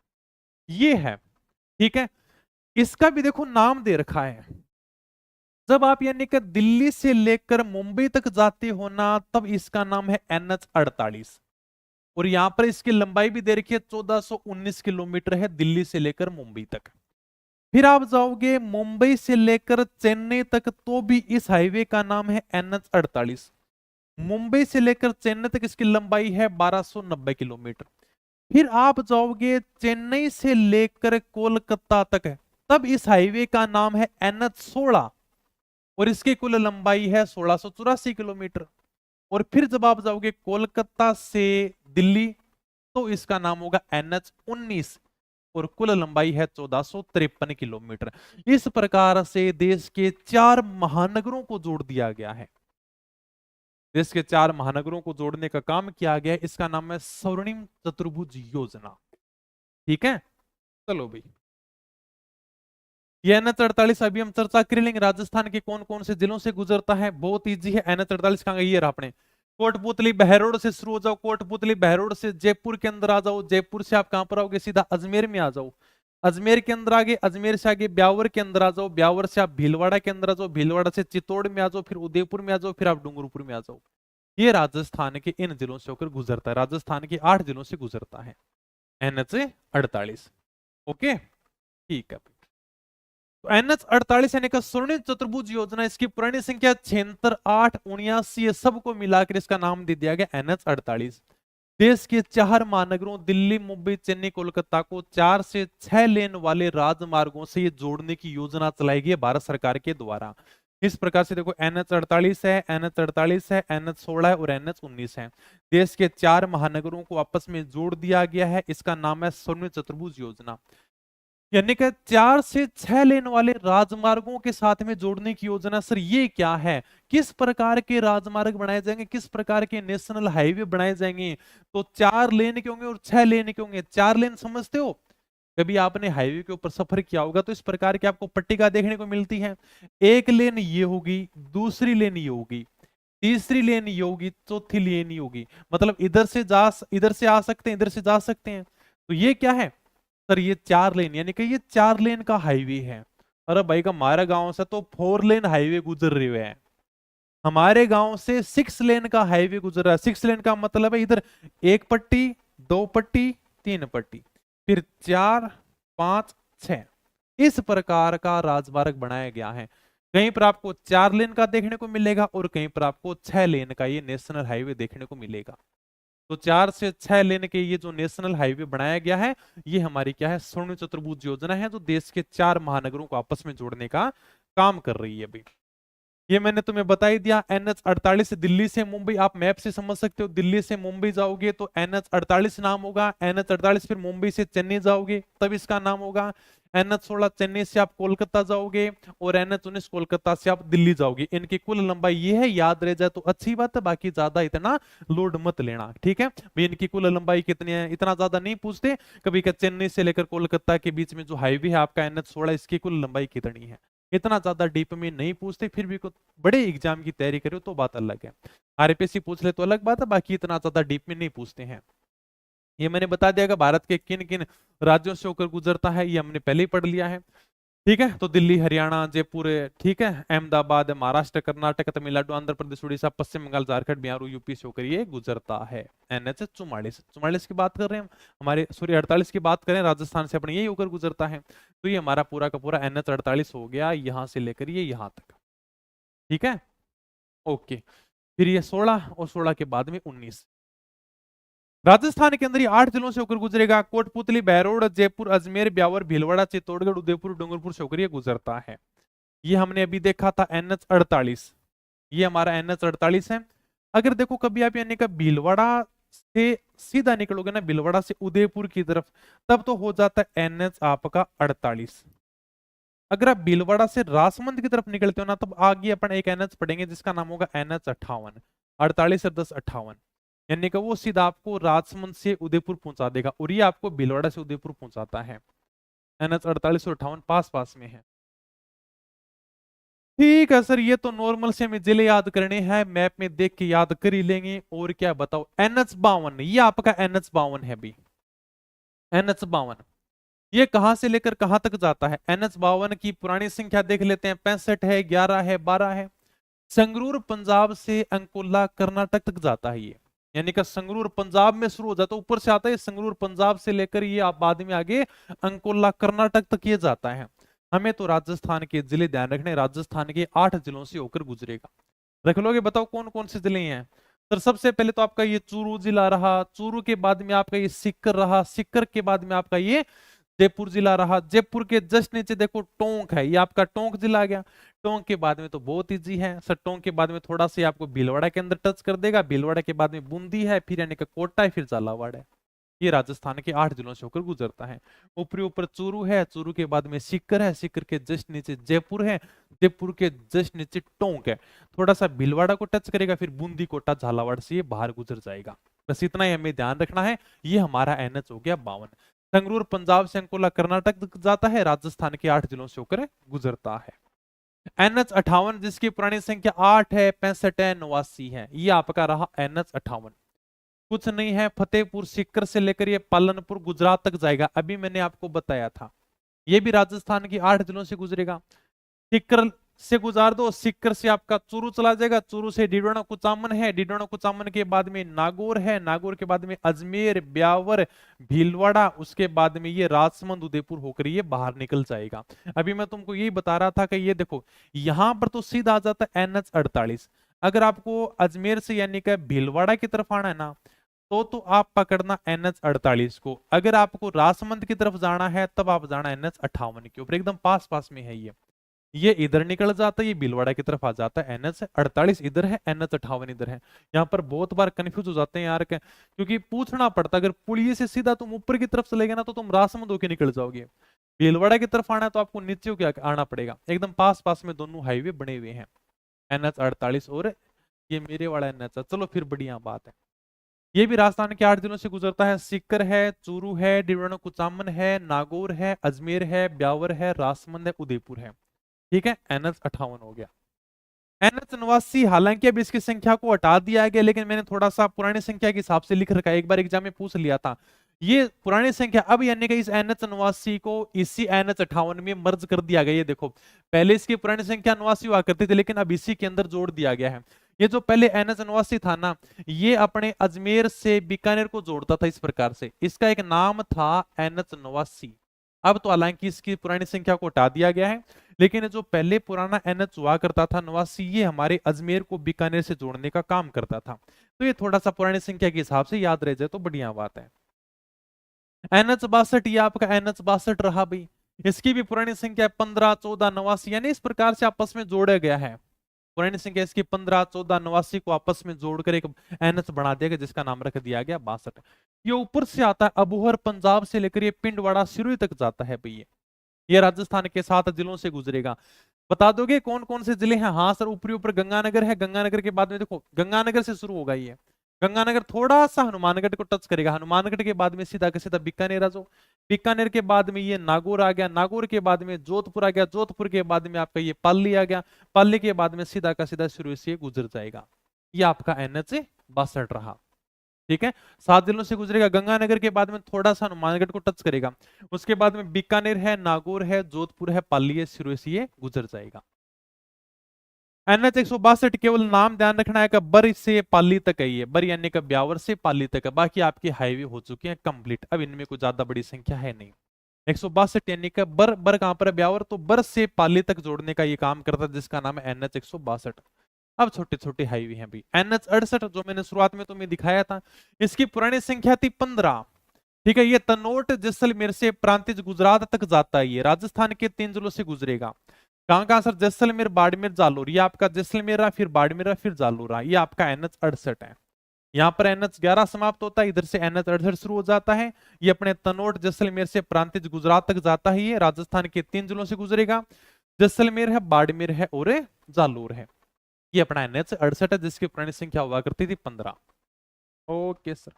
ये है, ठीक है। इसका भी देखो नाम दे रखा है। जब आप यानी कि दिल्ली से लेकर मुंबई तक जाते हो ना, तब इसका नाम है NH48 और यहां पर इसकी लंबाई भी दे रखी है 1419 किलोमीटर है, दिल्ली से लेकर मुंबई तक। फिर आप जाओगे मुंबई से लेकर चेन्नई तक, तो भी इस हाईवे का नाम है NH48। मुंबई से लेकर चेन्नई तक इसकी लंबाई है 1290 किलोमीटर। फिर आप जाओगे चेन्नई से लेकर कोलकाता तक है, तब इस हाईवे का नाम है NH16 और इसकी कुल लंबाई है 1684 किलोमीटर। और फिर जब आप जाओगे कोलकाता से दिल्ली, तो इसका नाम होगा NH19 और कुल लंबाई है 1453 किलोमीटर। इस प्रकार से देश के 4 महानगरों को जोड़ दिया गया है। देश के 4 महानगरों को जोड़ने का काम किया गया है। इसका नाम है स्वर्णिम चतुर्भुज योजना। ठीक है, चलो भाई, ये NH48 अभी हम चर्चा कर लेंगे। राजस्थान के कौन कौन से जिलों से गुजरता है, बहुत इजी है। NH48 कहां गई, ये रहा अपने कोटपुतली बहरोड से शुरू हो जाओ, कोटपुतली बहरोड से जयपुर के अंदर आ जाओ, जयपुर से आप कहां पर आओगे, सीधा अजमेर में आ जाओ, अजमेर के अंदर आगे, अजमेर से आगे ब्यावर के अंदर आ जाओ, ब्यावर से आप भीलवाड़ा के अंदर आ जाओ, भीलवाड़ा से चित्तौड़ में आ जाओ, फिर उदयपुर में आ जाओ, फिर आप डूंगरपुर में आ जाओ। ये राजस्थान के इन जिलों से होकर गुजरता है, राजस्थान के 8 जिलों से गुजरता है NH48। ओके, ठीक है। तो NH48 यानी कि स्वर्णिम चतुर्भुज योजना, इसकी पुरानी संख्या 76, 8, 79, ये सबको मिलाकर इसका नाम दे दिया गया NH48। देश के 4 महानगरों दिल्ली, मुंबई, चेन्नई, कोलकाता को 4 से 6 लेन वाले राजमार्गों से ये जोड़ने की योजना चलाई गई है भारत सरकार के द्वारा। इस प्रकार से देखो NH48 है, NH48 है, NH16 है और NH19 है। देश के 4 महानगरों को आपस में जोड़ दिया गया है। इसका नाम है स्वर्णिम चतुर्भुज योजना। यानी कि 4 से 6 लेन वाले राजमार्गों के साथ में जोड़ने की योजना। सर ये क्या है, किस प्रकार के राजमार्ग बनाए जाएंगे, किस प्रकार के नेशनल हाईवे बनाए जाएंगे? तो 4 लेन के होंगे और 6 लेन के होंगे। 4 लेन समझते हो, कभी आपने हाईवे के ऊपर सफर किया होगा तो इस प्रकार की आपको पट्टिका देखने को मिलती है। एक लेन ये होगी, दूसरी लेन ये होगी, तीसरी लेन ये होगी, चौथी लेन ये होगी। मतलब इधर से आ सकते हैं, इधर से जा सकते हैं। तो ये क्या है सर, ये 4 लेन, यानी कि ये 4 लेन का हाईवे है। अरे भाई का हमारा गांव से तो 4 लेन हाईवे गुजर रहे हुए हैं, हमारे गांव से 6 लेन का हाईवे गुजर रहा है। 6 लेन का मतलब है इधर 1 पट्टी, 2 पट्टी, 3 पट्टी, फिर 4, 5, 6, इस प्रकार का राजमार्ग बनाया गया है। कहीं पर आपको 4 लेन का देखने को मिलेगा और कहीं पर आपको 6 लेन का ये नेशनल हाईवे देखने को मिलेगा। तो 4 से 6 लेन के ये जो नेशनल हाईवे बनाया गया है, ये हमारी क्या है, स्वर्णिम चतुर्भुज योजना है, जो देश के 4 महानगरों को आपस में जोड़ने का काम कर रही है भाई। ये मैंने तुम्हें बता ही दिया। NH48 दिल्ली से मुंबई, आप मैप से समझ सकते हो, दिल्ली से मुंबई जाओगे तो NH48 नाम होगा। NH48 फिर मुंबई से चेन्नई जाओगे तब इसका नाम होगा। NH16 चेन्नई से आप कोलकाता जाओगे और NH19 कोलकाता से आप दिल्ली जाओगे। इनकी कुल लंबाई ये है, याद रह जाए तो अच्छी बात है, बाकी ज्यादा इतना लोड मत लेना, ठीक है भाई। इनकी कुल लंबाई कितनी है इतना ज्यादा नहीं पूछते कभी, का चेन्नई से लेकर कोलकाता के बीच में जो हाईवे है आपका NH16, इसकी कुल लंबाई कितनी है इतना ज्यादा डीप में नहीं पूछते। फिर भी बड़े एग्जाम की तैयारी करो तो बात अलग है, RPSC पूछ ले तो अलग बात है, बाकी इतना ज्यादा डीप में नहीं पूछते हैं। ये मैंने बता दिया कि भारत के किन किन राज्यों से होकर गुजरता है, ये हमने पहले ही पढ़ लिया है। ठीक है, तो दिल्ली, हरियाणा, जयपुर, ठीक है, अहमदाबाद, महाराष्ट्र, कर्नाटक, तमिलनाडु, आंध्र प्रदेश, उड़ीसा, पश्चिम बंगाल, झारखंड, बिहार और यूपी से होकर ये गुजरता है। NH 44 की बात कर रहे हैं हम, हमारे सॉरी 48 की बात करें, राजस्थान से अपने यही होकर गुजरता है। तो ये हमारा पूरा का पूरा NH 48 हो गया, यहां से लेकर ये यहां तक। ठीक है, ओके। फिर ये 16 और 16 के बाद में 19। राजस्थान के अंदर ये 8 जिलों से होकर गुजरेगा। कोटपुतली, बहरोड, जयपुर, अजमेर, ब्यावर, भीलवाड़ा, चित्तौड़गढ़, उदयपुर, डूंगरपुर से होकर ये गुजरता है। ये हमने अभी देखा था NH 48, ये हमारा NH 48 है। अगर देखो कभी आप यानी का भीलवाड़ा से सीधा निकलोगे ना, भीलवाड़ा से उदयपुर की तरफ, तब तो हो जाता है NH आपका 48। अगर आप भीलवाड़ा से राजसमंद की तरफ निकलते हो ना, तब आगे अपन एक NH पढ़ेंगे जिसका नाम होगा NH 58। 48 और 10 58, यानी कि वो सीधा आपको राजसमंद से उदयपुर पहुंचा देगा, और ये आपको भीलवाड़ा से उदयपुर पहुंचाता है। NH 48 और 58 पास पास में है। ठीक है सर, ये तो नॉर्मल से हमें जिले याद करने हैं, मैप में देख के याद कर ही लेंगे। और क्या बताओ, NH 52, ये आपका NH 52 है भी। NH 52 ये कहां से लेकर कहां तक जाता है? NH 52 की पुरानी संख्या देख लेते हैं, 65 है, 11 है, 12 है। संगरूर पंजाब से अंकोला कर्नाटक तक जाता है ये, यानी कि संगरूर पंजाब में शुरू हो जाता है, ऊपर से आता है संगरूर पंजाब से लेकर ये आप बाद में आगे अंकोला कर्नाटक तक ये जाता है। हमें तो राजस्थान के जिले ध्यान रखने, राजस्थान के 8 जिलों से होकर गुजरेगा। रख लोगे? बताओ कौन कौन से जिले हैं सर? सबसे पहले तो आपका ये चूरू जिला रहा, चूरू के बाद में आपका ये सीकर रहा, सीकर के बाद में आपका ये जयपुर जिला रहा, जयपुर के जस्ट नीचे देखो टोंक है, ये आपका टोंक जिला आ गया। टोंक के बाद में तो बहुत इजी है सर, टोंक के बाद में थोड़ा सा आपको भीलवाड़ा के अंदर टच कर देगा, भीलवाड़ा के बाद में बूंदी है, फिर यानी कि कोटा है, फिर झालावाड़ है। ये राजस्थान के 8 जिलों से होकर गुजरता है। ऊपरी ऊपर चूरू है, चूरू के बाद में सीकर है, सीकर के जस्ट नीचे जयपुर है, जयपुर के जस्ट नीचे टोंक है, थोड़ा सा भीलवाड़ा को टच करेगा, फिर बूंदी, कोटा, झालावाड़ से ये बाहर गुजर जाएगा। बस इतना ही हमें ध्यान रखना है। ये हमारा NH हो गया 52। संगरूर पंजाब से अंकोला कर्नाटक जाता है, राजस्थान के 8 जिलों से होकर गुजरता है। NH 58 जिसकी पुरानी संख्या 8 है, 65 है, 89 है, ये आपका रहा NH 58। कुछ नहीं है, फतेहपुर सीकर से लेकर ये पालनपुर गुजरात तक जाएगा, अभी मैंने आपको बताया था। ये भी राजस्थान की 8 जिलों से गुजरेगा। सीकर से गुजार दो, सीकर से आपका चूरू चला जाएगा, चूरू से डिडोना कुचामन है, डिडोना कुचामन के बाद में नागौर है, नागौर के बाद में अजमेर, ब्यावर, भीलवाड़ा, उसके बाद में ये राजसमंद, उदयपुर होकर ये बाहर निकल जाएगा। अभी मैं तुमको यही बता रहा था कि ये देखो यहां पर तो सीधा आ जाता है NH 48। अगर आपको अजमेर से यानी कि भीलवाड़ा की तरफ आना है ना, तो आप पकड़ना NH 48 को। अगर आपको राजसमंद की तरफ जाना है तब आप जाना NH 58 के ऊपर, एकदम पास पास में है ये इधर निकल जाता है, ये भीलवाड़ा की तरफ आ जाता है। NH 48 इधर है, NH 58 इधर है। यहाँ पर बहुत बार कंफ्यूज हो जाते हैं यार, क्योंकि पूछना पड़ता, अगर पुलिये से सीधा तुम ऊपर की तरफ चले गए ना तो तुम राजसमंद होके निकल जाओगे। भीलवाड़ा की तरफ आना है तो आपको नीचे होके आना पड़ेगा। एकदम पास पास में दोनों हाईवे बने हुए हैं, NH 48 और ये मेरे वाला NH है। चलो फिर बढ़िया बात है। ये भी राजस्थान के 8 जिलों से गुजरता है। सीकर है, चूरू है, डिंडोना कुचामन है, नागौर है, अजमेर है, ब्यावर है, राजसमंद है, उदयपुर है। ठीक है, NH 58 हो गया। NH 89 हालांकि अब इसकी संख्या को हटा दिया गया, लेकिन मैंने थोड़ा सा पुरानी संख्या के हिसाब से लिख रखा है, एक बार एग्जाम में पूछ लिया था। ये पुरानी संख्या अब यानी कि इस NH 89 को इसी NH 58 में मर्ज कर दिया गया। ये देखो पहले इसकी पुरानी संख्या 89 हुआ करती थी, लेकिन अब इसी के अंदर जोड़ दिया गया है। ये जो पहले NH 89 था ना, ये अपने अजमेर से बीकानेर को जोड़ता था इस प्रकार से, इसका एक नाम था NH 89। अब तो हालांकि इसकी पुरानी संख्या को हटा दिया गया है, लेकिन जो पहले पुराना NH हुआ करता था 89, ये हमारे अजमेर को बीकानेर से जोड़ने का काम करता था। तो ये थोड़ा सा पुरानी संख्या के हिसाब से याद रह जाए तो बढ़िया बात है। NH 62 ये आपका NH 62 रहा भाई, इसकी भी पुरानी संख्या 15, 14, 89, यानी इस प्रकार से आपस में जोड़ा गया है। पुरानी संख्या इसकी 15, 14, 89 को आपस में जोड़कर एक NH बना दिया गया, जिसका नाम रख दिया गया 62। ये ऊपर से आता है अबोहर पंजाब से लेकर ये पिंडवाड़ा सिरोही तक जाता है भैया। ये राजस्थान के 7 जिलों से गुजरेगा। बता दोगे कौन कौन से जिले हैं? हाँ सर, ऊपरी ऊपर गंगानगर है, गंगानगर के बाद में देखो गंगानगर से शुरू होगा ये, गंगानगर थोड़ा सा हनुमानगढ़ को टच करेगा, हनुमानगढ़ के बाद में सीधा के सीधा बीकानेर आ जाओ, बीकानेर के बाद में ये नागौर आ गया, नागौर के बाद में जोधपुर आ गया, जोधपुर के बाद में आपका ये पाली आ गया, पाली के बाद में सीधा का सीधा शुरू से गुजर जाएगा। ये आपका NH 62 रहा। ठीक है, 7 जिलों से गुजरेगा। गंगानगर के बाद में थोड़ा सा हनुमानगढ़ को टच करेगा, उसके बाद में बीकानेर है, नागौर है, जोधपुर है, पाली है, सिरोही से ये गुजर जाएगा। NH 162 केवल नाम ध्यान रखना है कि बर से पाली तक है, ये बर यानी कि ब्यावर से पाली तक है, बाकी आपके हाईवे हो चुके हैं कंप्लीट, अब इनमें कोई ज्यादा बड़ी संख्या है नहीं। 162 यानी कि बर, बर कहां पर है, ब्यावर, तो बर से पाली तक जोड़ने का ये काम करता है, जिसका नाम है NH 162। अब छोटे छोटे हाईवे हैं भाई। NH 68 जो मैंने शुरुआत में तुम्हें दिखाया था, इसकी पुरानी संख्या थी 15। ठीक है, ये तनोट जैसलमेर से प्रांतिज गुजरात तक जाता है, ये राजस्थान के 3 जिलों से गुजरेगा। कहां कहां सर, जैसलमेर, बाड़मेर, जालोर, ये आपका जैसलमेर रहा, फिर बाड़मेर रहा, फिर जालोर रहा, ये आपका NH 68 है। यहाँ पर NH 11 समाप्त होता है, इधर से NH 68 शुरू हो जाता है। ये अपने तनोट जैसलमेर से प्रांतिज गुजरात तक जाता है, ये राजस्थान के 3 जिलों से गुजरेगा, जैसलमेर है, बाड़मेर है और जालोर है। ये अपना NH 68 है, जिसकी पुरानी संख्या हुआ करती थी 15। Okay sir.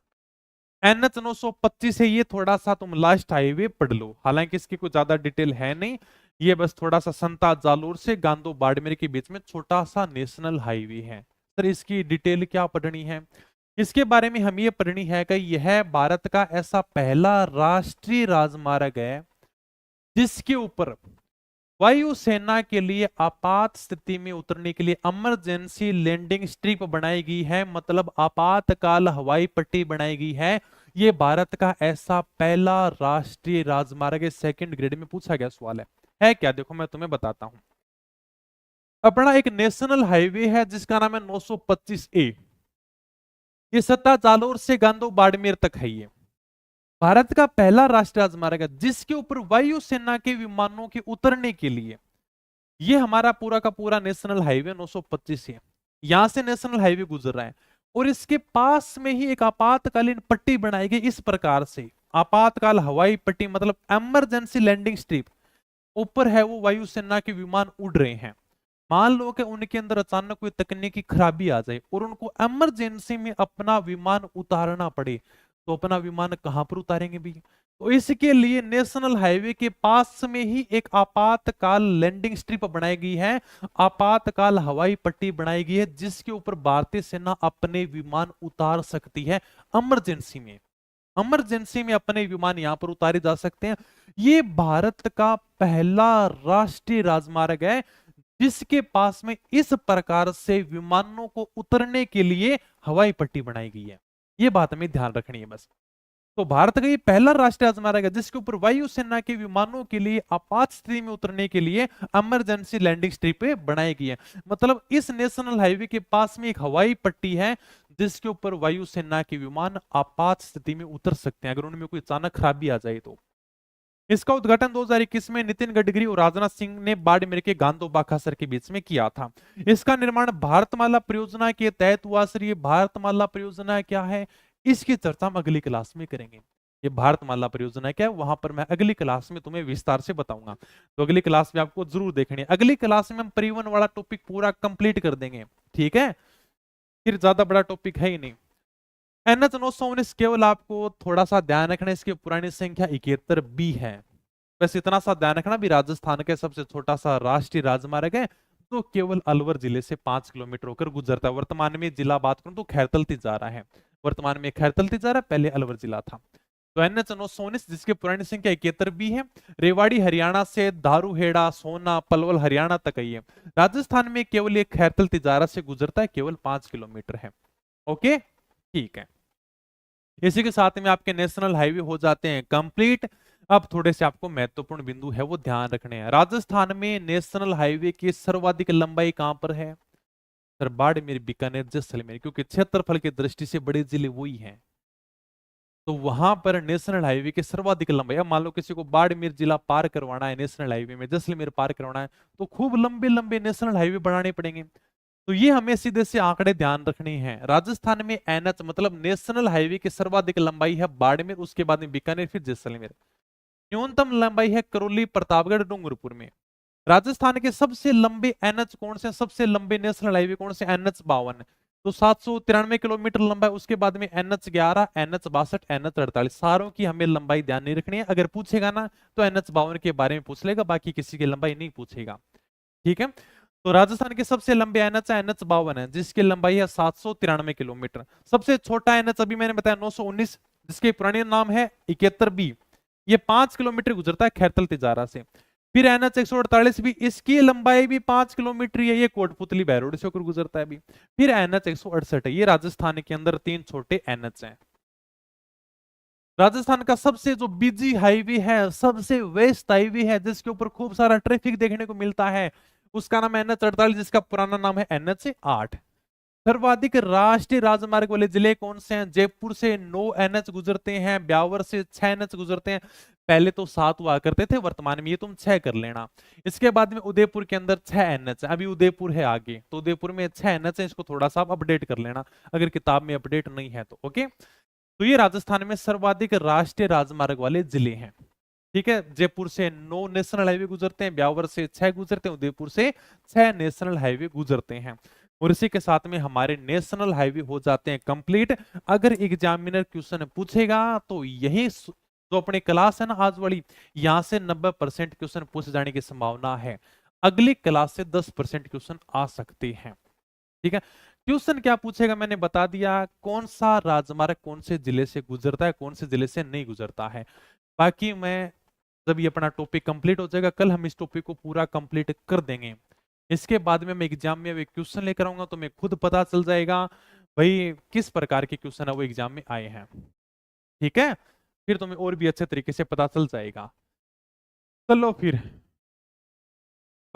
NH 925 है, ये थोड़ा सा तुम लास्ट हाईवे पढ़ लो, हालांकि इसकी कोई ज्यादा डिटेल है नहीं, ये बस थोड़ा सा संता जालोर से गांधो बाड़मेर के बीच में छोटा सा नेशनल हाईवे है। सर इसकी डिटेल क्या पढ़नी है, इसके बारे में हम ये पढ़नी है कि यह भारत का ऐसा पहला राष्ट्रीय राजमार्ग है जिसके ऊपर वायुसेना के लिए आपात स्थिति में उतरने के लिए इमरजेंसी लैंडिंग स्ट्रिप बनाई गई है, मतलब आपातकाल हवाई पट्टी बनाई गई है। ये भारत का ऐसा पहला राष्ट्रीय राजमार्ग है। सेकंड ग्रेड में पूछा गया सवाल है क्या, देखो मैं तुम्हें बताता हूं। अपना एक नेशनल हाईवे है जिसका नाम है 925A, ये सत्ता जालोर से गांधो बाड़मेर तक है। ये भारत का पहला राष्ट्रीय राजमार्ग है जिसके ऊपर वायुसेना के विमानों के उतरने के लिए, ये हमारा पूरा का पूरा नेशनल हाईवे 925 है, यहां से नेशनल हाईवे गुजर रहा है और इसके पास में ही एक आपातकालीन पट्टी बनाई गई इस प्रकार से, आपातकाल हवाई पट्टी मतलब इमरजेंसी लैंडिंग स्ट्रिप। ऊपर है वो वायुसेना के विमान उड़ रहे हैं, मान लो कि उनके अंदर अचानक कोई तकनीकी खराबी आ जाए और उनको इमरजेंसी में अपना विमान उतारना पड़े, तो अपना विमान कहां पर उतारेंगे भी, तो इसके लिए नेशनल हाईवे के पास में ही एक आपातकाल लैंडिंग स्ट्रिप बनाई गई है, आपातकाल हवाई पट्टी बनाई गई है, जिसके ऊपर भारतीय सेना अपने विमान उतार सकती है इमरजेंसी में। इमरजेंसी में अपने विमान यहां पर उतारे जा सकते हैं। ये भारत का पहला राष्ट्रीय राजमार्ग है जिसके पास में इस प्रकार से विमानों को उतरने के लिए हवाई पट्टी बनाई गई है। ये बात हमें ध्यान रखनी है बस। तो भारत का ये पहला राष्ट्रीय राजमार्ग है जिसके ऊपर वायुसेना के विमानों के लिए आपात स्थिति में उतरने के लिए इमरजेंसी लैंडिंग स्ट्रिप बनाई गई है। मतलब इस नेशनल हाईवे के पास में एक हवाई पट्टी है जिसके ऊपर वायुसेना के विमान आपात स्थिति में उतर सकते हैं अगर उनमें कोई अचानक खराबी आ जाए तो। इसका उद्घाटन 2021 में नितिन गडकरी और राजनाथ सिंह ने बाड़मेर के गांधो बाखासर के बीच में किया था। इसका निर्माण भारतमाला परियोजना के तहत हुआ। सर ये भारतमाला परियोजना क्या है, इसकी चर्चा हम अगली क्लास में करेंगे। ये भारतमाला परियोजना क्या है वहां पर मैं अगली क्लास में तुम्हें विस्तार से बताऊंगा, तो अगली क्लास में आपको जरूर देखनी है। अगली क्लास में हम परिवहन वाला टॉपिक पूरा कंप्लीट कर देंगे, ठीक है, फिर ज्यादा बड़ा टॉपिक है ही नहीं। NH 919 केवल आपको थोड़ा सा ध्यान रखना, इसकी पुरानी संख्या 71B है, बस इतना सा ध्यान रखना भी राजस्थान के सबसे छोटा सा राष्ट्रीय राजमार्ग है, तो केवल अलवर जिले से 5 किलोमीटर होकर गुजरता है। वर्तमान में जिला बात करूं तो खैरतलती जा रहा है, वर्तमान में खैरतलती जा रहा है, पहले अलवर जिला था। तो NH 919 जिसकी पुरानी संख्या 71B है, रेवाड़ी हरियाणा से धारूहेड़ा, सोना, पलवल हरियाणा तक है। राजस्थान में केवल ये खैरतलती जारा से गुजरता है, केवल 5 किलोमीटर है। ओके ठीक है, इसी के साथ में आपके नेशनल हाईवे हो जाते हैं कंप्लीट। अब थोड़े से आपको महत्वपूर्ण बिंदु है वो ध्यान रखने हैं। राजस्थान में नेशनल हाईवे की सर्वाधिक लंबाई कहां पर है, सर बाड़मेर, बीकानेर, जैसलमेर, क्योंकि क्षेत्रफल की दृष्टि से बड़े जिले वही हैं, तो वहां पर नेशनल हाईवे की सर्वाधिक लंबाई। अब मान लो किसी को बाड़मेर जिला पार करवाना है नेशनल हाईवे में, जैसलमेर पार करवाना है, तो खूब लंबे लंबे नेशनल हाईवे बनाने पड़ेंगे। तो ये हमें सीधे से आंकड़े ध्यान रखने हैं। राजस्थान में NH मतलब नेशनल हाईवे की सर्वाधिक लंबाई है बाड़मेर, उसके बाद में बीकानेर, फिर जैसलमेर। न्यूनतम लंबाई है करौली, प्रतापगढ़, डूंगरपुर में। राजस्थान के सबसे लंबे NH कौन से, सबसे लंबे नेशनल हाईवे कौन से, NH 52, तो 793 किलोमीटर लंबा है। उसके बाद में NH 11, NH 62, NH 48, सारों की हमें लंबाई ध्यान नहीं रखनी है। अगर पूछेगा ना तो NH 52 के बारे में पूछ लेगा, बाकी किसी की लंबाई नहीं पूछेगा, ठीक है। तो राजस्थान के सबसे लंबे एनएच है एनएच 52 है, जिसकी लंबाई है 793 किलोमीटर। सबसे छोटा एनएच अभी मैंने बताया 919, जिसके पुराने नाम है 71B, ये 5 किलोमीटर गुजरता है खैरतल तिजारा से। फिर एनएच 148 भी, इसकी लंबाई भी 5 किलोमीटर है, ये कोटपुतली बहरोड से होकर गुजरता है भी। फिर एनएच 168 है, ये राजस्थान के अंदर 3 छोटे एनएच हैं। राजस्थान का सबसे जो बिजी हाईवे है, सबसे वेस्ट हाईवे है, जिसके ऊपर खूब सारा ट्रैफिक देखने को मिलता है, उसका नाम है एनएच 48, जिसका पुराना नाम है एनएच 8। सर्वाधिक राष्ट्रीय राजमार्ग वाले जिले कौन से हैं? जयपुर से 9 एनएच गुजरते हैं, ब्यावर से 6 एनएच गुजरते हैं। पहले तो 7 हुआ करते थे, वर्तमान में ये तुम 6 कर लेना। इसके बाद में उदयपुर के अंदर 6 एनएच है, अभी उदयपुर है आगे, तो उदयपुर में 6 एनएच है, इसको थोड़ा सा अपडेट कर लेना अगर किताब में अपडेट नहीं है तो। ओके, तो ये राजस्थान में सर्वाधिक राष्ट्रीय राजमार्ग वाले जिले हैं। ठीक है, जयपुर से 9 नेशनल हाईवे गुजरते हैं, ब्यावर से 6 गुजरते हैं, उदयपुर से 6 नेशनल हाईवे गुजरते हैं। और इसी के साथ में हमारे नेशनल हाईवे हो जाते हैं कंप्लीट। अगर एग्जामिनर क्वेश्चन पूछेगा तो यही जो अपने क्लास है ना आज वाली, यहां से 90% क्वेश्चन पूछे जाने की संभावना है। अगली क्लास से 10% क्वेश्चन आ सकते हैं। ठीक है, क्वेश्चन क्या पूछेगा मैंने बता दिया, कौन सा राजमार्ग कौन से जिले से गुजरता है, कौन से जिले से नहीं गुजरता है। बाकी मैं जब ये अपना टॉपिक कंप्लीट हो जाएगा, कल हम इस टॉपिक को पूरा कंप्लीट कर देंगे। इसके बाद में मैं एग्जाम में क्वेश्चन लेकर आऊंगा, तो मैं खुद पता चल जाएगा भाई किस प्रकार के क्वेश्चन है वो एग्जाम में आए हैं। ठीक है, फिर तुम्हें और भी अच्छे तरीके से पता चल जाएगा। चलो फिर,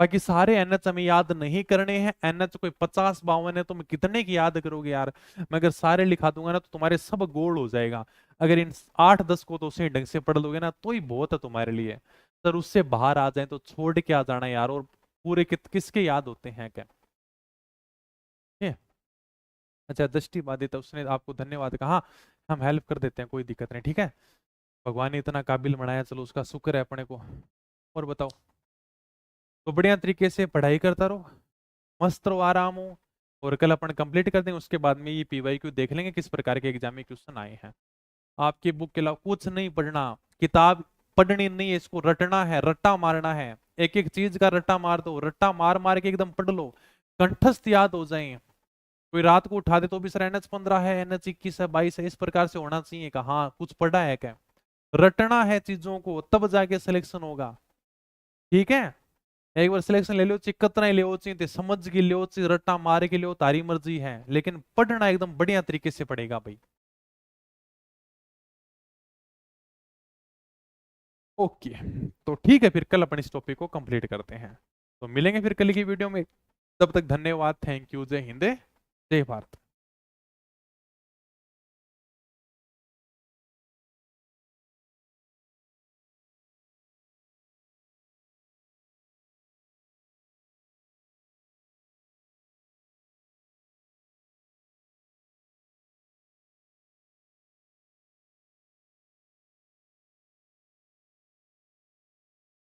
बाकी सारे एनएच हमें याद नहीं करने हैं। एनएच कोई 50-52 है, तुम कितने की याद करोगे यार? मैं अगर सारे लिखा दूंगा ना तो तुम्हारे सब गोल हो जाएगा। अगर इन 8-10 को तो उसे ढंग से पढ़ लोगे ना तो ही बहुत है तुम्हारे लिए। सर उससे बाहर आ जाए तो छोड़ के आ जाना यार, और पूरे किसके याद होते हैं क्या? ये अच्छा, दृष्टि बाधित है, उसने आपको धन्यवाद कहा, हम हेल्प कर देते हैं, कोई दिक्कत नहीं। ठीक है, भगवान ने इतना काबिल बनाया, चलो उसका शुक्र है अपने को। और बताओ, तो बढ़िया तरीके से पढ़ाई करता रहो, मस्त रहो, आराम हो, और कल अपन कंप्लीट कर देंगे। उसके बाद में ये पीवाईक्यू देख लेंगे किस प्रकार के एग्जाम में क्वेश्चन आए हैं। आपकी बुक के अलावा कुछ नहीं पढ़ना, किताब पढ़नी नहीं है, इसको रटना है, रट्टा मारना है। एक एक चीज का रट्टा मार दो, रट्टा मार मार के एकदम पढ़ लो, कंठस्थ याद हो जाए। कोई रात को उठा दे तो भी सर एनएच 15 है, एनएच 21 है, 22 है, इस प्रकार से होना चाहिए। कहा कुछ पढ़ा है क्या? रटना है चीजों को, तब जाके सिलेक्शन होगा। ठीक है, एक बार सिलेक्शन ले लो, कितना ही ले चाहिए, समझ के लियो, रट्टा मार के लियो, तारी मर्जी है, लेकिन पढ़ना एकदम बढ़िया तरीके से पड़ेगा भाई। ओके, तो ठीक है, फिर कल अपन इस टॉपिक को कंप्लीट करते हैं। तो मिलेंगे फिर कल की वीडियो में, तब तक धन्यवाद, थैंक यू, जय हिंद, जय भारत।